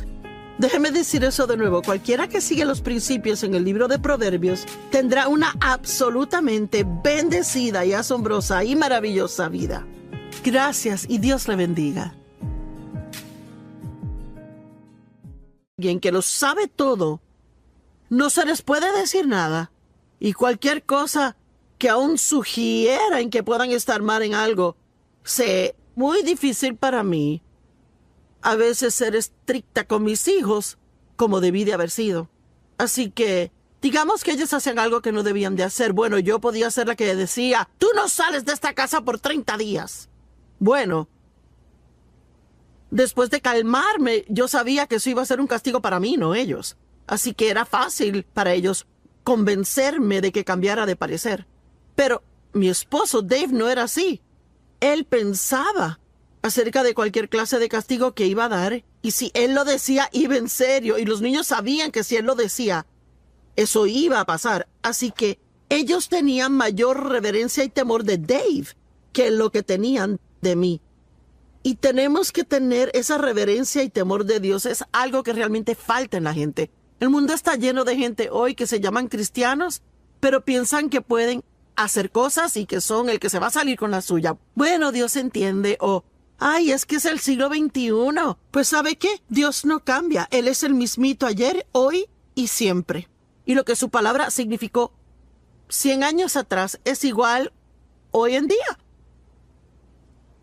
Speaker 1: Déjeme decir eso de nuevo, cualquiera que sigue los principios en el libro de Proverbios tendrá una absolutamente bendecida y asombrosa y maravillosa vida. Gracias y Dios le bendiga. Alguien que lo sabe todo, no se les puede decir nada. Y cualquier cosa que aún sugiera en que puedan estar mal en algo, es muy difícil para mí a veces ser estricta con mis hijos como debí de haber sido. Así que digamos que ellos hacían algo que no debían de hacer. Bueno, yo podía ser la que decía, tú no sales de esta casa por 30 días. Bueno, después de calmarme, yo sabía que eso iba a ser un castigo para mí, no ellos. Así que era fácil para ellos convencerme de que cambiara de parecer. Pero mi esposo Dave no era así. Él pensaba acerca de cualquier clase de castigo que iba a dar, y si él lo decía, iba en serio, y los niños sabían que si él lo decía, eso iba a pasar. Así que ellos tenían mayor reverencia y temor de Dave que lo que tenían de mí. Y tenemos que tener esa reverencia y temor de Dios. Es algo que realmente falta en la gente. El mundo está lleno de gente hoy que se llaman cristianos, pero piensan que pueden hacer cosas y que son el que se va a salir con la suya. Bueno, Dios entiende. O, ay, es que es el siglo XXI. Pues ¿sabe qué? Dios no cambia. Él es el mismito ayer, hoy y siempre. Y lo que su palabra significó 100 años atrás es igual hoy en día.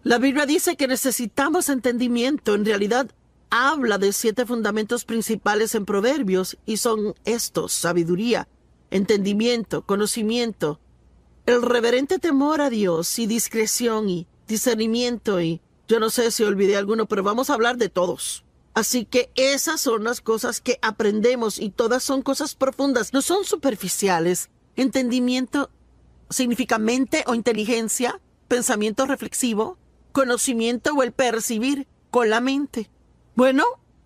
Speaker 1: La Biblia dice que necesitamos entendimiento. En realidad, habla de 7 fundamentos principales en Proverbios y son estos: sabiduría, entendimiento, conocimiento, el reverente temor a Dios y discreción y discernimiento y yo no sé si olvidé alguno, pero vamos a hablar de todos. Así que esas son las cosas que aprendemos y todas son cosas profundas, no son superficiales. Entendimiento significa mente o inteligencia, pensamiento reflexivo, conocimiento o el percibir con la mente. Bueno,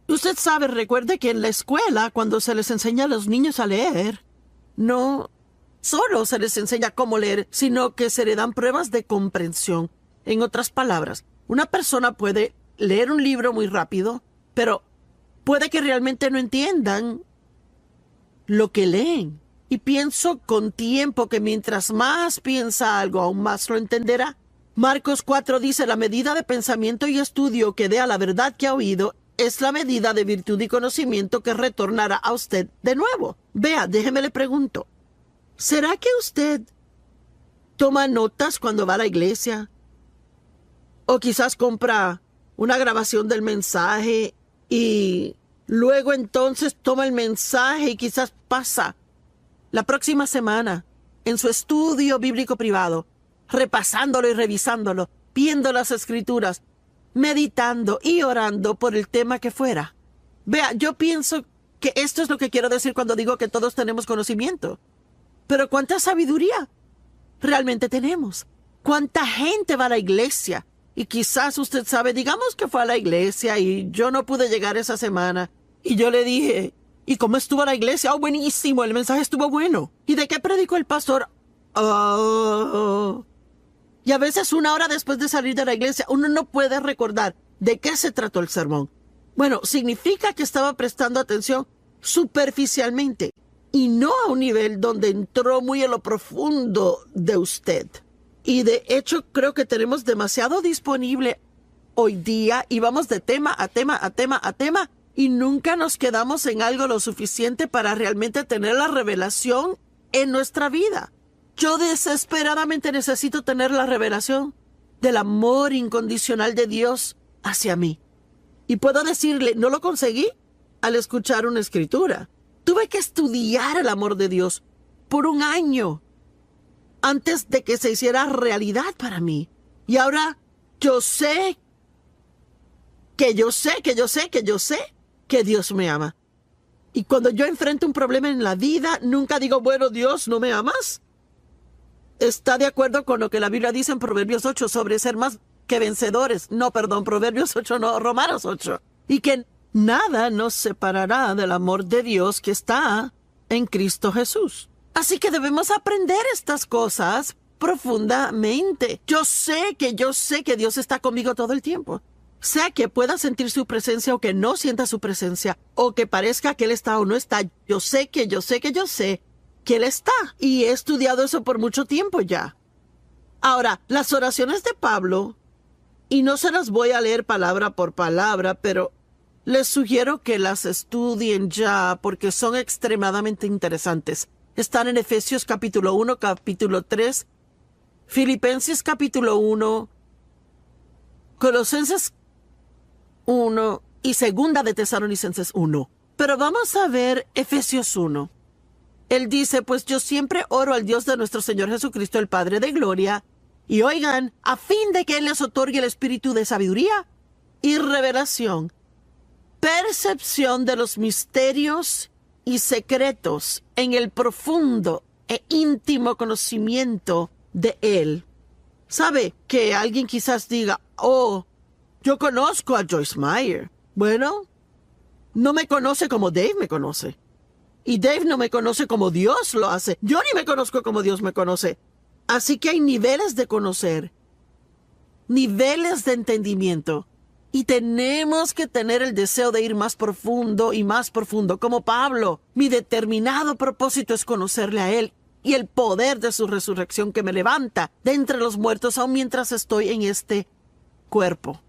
Speaker 1: usted sabe, recuerde que en la escuela, cuando se les enseña a los niños a leer, no solo se les enseña cómo leer, sino que se le dan pruebas de comprensión. En otras palabras, una persona puede leer un libro muy rápido, pero puede que realmente no entiendan lo que leen. Y pienso con tiempo que mientras más piensa algo, aún más lo entenderá. Marcos 4 dice: la medida de pensamiento y estudio que dé a la verdad que ha oído es la medida de virtud y conocimiento que retornará a usted de nuevo. Vea, déjeme le pregunto, ¿será que usted toma notas cuando va a la iglesia? O quizás compra una grabación del mensaje y luego entonces toma el mensaje y quizás pasa la próxima semana en su estudio bíblico privado, repasándolo y revisándolo, viendo las escrituras, meditando y orando por el tema que fuera. Vea, yo pienso que esto es lo que quiero decir cuando digo que todos tenemos conocimiento. Pero ¿cuánta sabiduría realmente tenemos? ¿Cuánta gente va a la iglesia? Y quizás usted sabe, digamos que fue a la iglesia y yo no pude llegar esa semana. Y yo le dije, ¿y cómo estuvo la iglesia? Oh, buenísimo, el mensaje estuvo bueno. ¿Y de qué predicó el pastor? Oh. Y a veces 1 hora después de salir de la iglesia, uno no puede recordar de qué se trató el sermón. Bueno, significa que estaba prestando atención superficialmente y no a un nivel donde entró muy en lo profundo de usted. Y de hecho creo que tenemos demasiado disponible hoy día y vamos de tema a tema a tema a tema y nunca nos quedamos en algo lo suficiente para realmente tener la revelación en nuestra vida. Yo desesperadamente necesito tener la revelación del amor incondicional de Dios hacia mí. Y puedo decirle, no lo conseguí al escuchar una escritura. Tuve que estudiar el amor de Dios por 1 año antes de que se hiciera realidad para mí. Y ahora yo sé que Dios me ama. Y cuando yo enfrento un problema en la vida, nunca digo, bueno, Dios, ¿no me amas? Está de acuerdo con lo que la Biblia dice en Proverbios 8 sobre ser más que vencedores. No, perdón, Proverbios 8 no, Romanos 8. Y que nada nos separará del amor de Dios que está en Cristo Jesús. Así que debemos aprender estas cosas profundamente. Yo sé que Dios está conmigo todo el tiempo. Sea que pueda sentir su presencia o que no sienta su presencia, o que parezca que Él está o no está, yo sé que Él está. Y he estudiado eso por mucho tiempo ya. Ahora, las oraciones de Pablo, y no se las voy a leer palabra por palabra, pero les sugiero que las estudien ya porque son extremadamente interesantes. Están en Efesios capítulo 1, capítulo 3, Filipenses capítulo 1, Colosenses 1 y Segunda de Tesalonicenses 1. Pero vamos a ver Efesios 1. Él dice, pues yo siempre oro al Dios de nuestro Señor Jesucristo, el Padre de gloria, y oigan, a fin de que Él les otorgue el espíritu de sabiduría y revelación, percepción de los misterios y secretos en el profundo e íntimo conocimiento de Él. ¿Sabe que alguien quizás diga, oh, yo conozco a Joyce Meyer? Bueno, no me conoce como Dave me conoce. Y Dave no me conoce como Dios lo hace. Yo ni me conozco como Dios me conoce. Así que hay niveles de conocer, niveles de entendimiento. Y tenemos que tener el deseo de ir más profundo y más profundo. Como Pablo, mi determinado propósito es conocerle a Él y el poder de su resurrección que me levanta de entre los muertos aun mientras estoy en este cuerpo.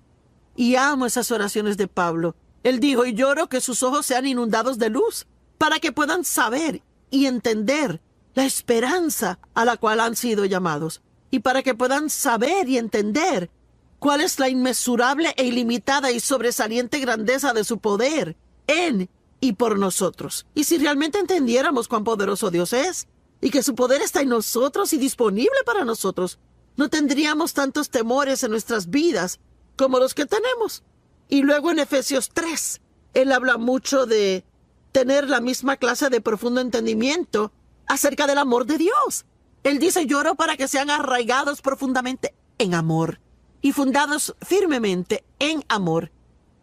Speaker 1: Y amo esas oraciones de Pablo. Él dijo, y lloro que sus ojos sean inundados de luz, para que puedan saber y entender la esperanza a la cual han sido llamados, y para que puedan saber y entender cuál es la inmesurable e ilimitada y sobresaliente grandeza de su poder en y por nosotros. Y si realmente entendiéramos cuán poderoso Dios es, y que su poder está en nosotros y disponible para nosotros, no tendríamos tantos temores en nuestras vidas como los que tenemos. Y luego en Efesios 3, él habla mucho de tener la misma clase de profundo entendimiento acerca del amor de Dios. Él dice, lloro para que sean arraigados profundamente en amor y fundados firmemente en amor.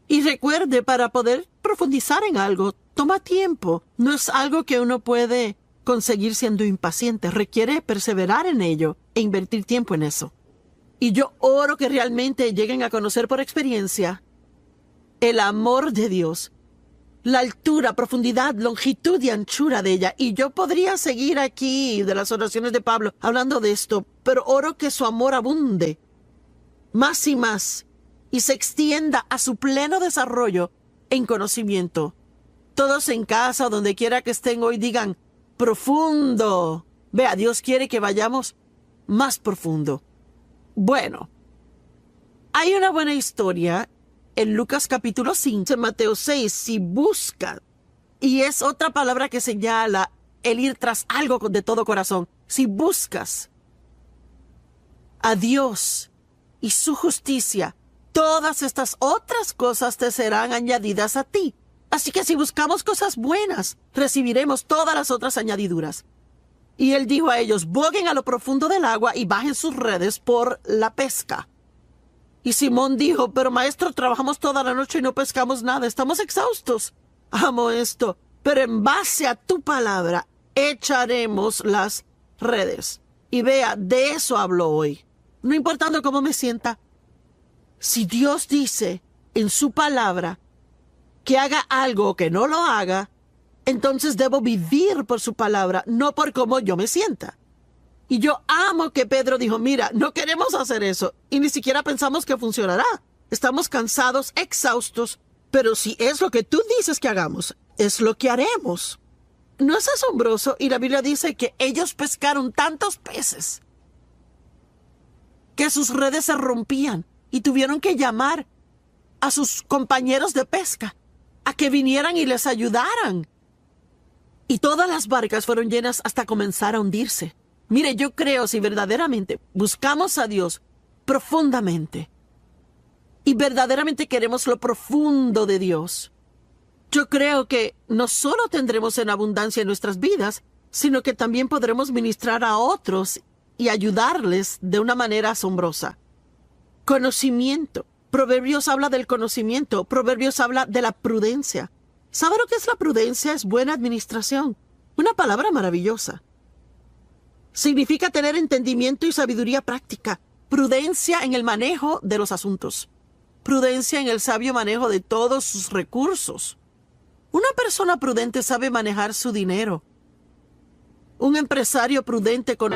Speaker 1: Y recuerde, para poder profundizar en algo, toma tiempo. No es algo que uno puede conseguir siendo impaciente. Requiere perseverar en ello e invertir tiempo en eso. Y yo oro que realmente lleguen a conocer por experiencia el amor de Dios, la altura, profundidad, longitud y anchura de ella. Y yo podría seguir aquí de las oraciones de Pablo hablando de esto, pero oro que su amor abunde más y más y se extienda a su pleno desarrollo en conocimiento. Todos en casa o donde quiera que estén hoy digan, profundo. Vea, Dios quiere que vayamos más profundo. Bueno, hay una buena historia en Lucas capítulo 5, en Mateo 6, si buscan, y es otra palabra que señala el ir tras algo de todo corazón. Si buscas a Dios y su justicia, todas estas otras cosas te serán añadidas a ti. Así que si buscamos cosas buenas, recibiremos todas las otras añadiduras. Y él dijo a ellos, boguen a lo profundo del agua y bajen sus redes por la pesca. Y Simón dijo, pero maestro, trabajamos toda la noche y no pescamos nada, estamos exhaustos. Amo esto, pero en base a tu palabra echaremos las redes. Y vea, de eso hablo hoy. No importando cómo me sienta, si Dios dice en su palabra que haga algo o que no lo haga, entonces debo vivir por su palabra, no por cómo yo me sienta. Y yo amo que Pedro dijo, mira, no queremos hacer eso y ni siquiera pensamos que funcionará. Estamos cansados, exhaustos, pero si es lo que tú dices que hagamos, es lo que haremos. ¿No es asombroso? Y la Biblia dice que ellos pescaron tantos peces que sus redes se rompían y tuvieron que llamar a sus compañeros de pesca a que vinieran y les ayudaran. Y todas las barcas fueron llenas hasta comenzar a hundirse. Mire, yo creo, si verdaderamente buscamos a Dios profundamente y verdaderamente queremos lo profundo de Dios, yo creo que no solo tendremos en abundancia en nuestras vidas, sino que también podremos ministrar a otros y ayudarles de una manera asombrosa. Conocimiento. Proverbios habla del conocimiento. Proverbios habla de la prudencia. ¿Sabe lo que es la prudencia? Es buena administración. Una palabra maravillosa. Significa tener entendimiento y sabiduría práctica. Prudencia en el manejo de los asuntos. Prudencia en el sabio manejo de todos sus recursos. Una persona prudente sabe manejar su dinero. Un empresario prudente con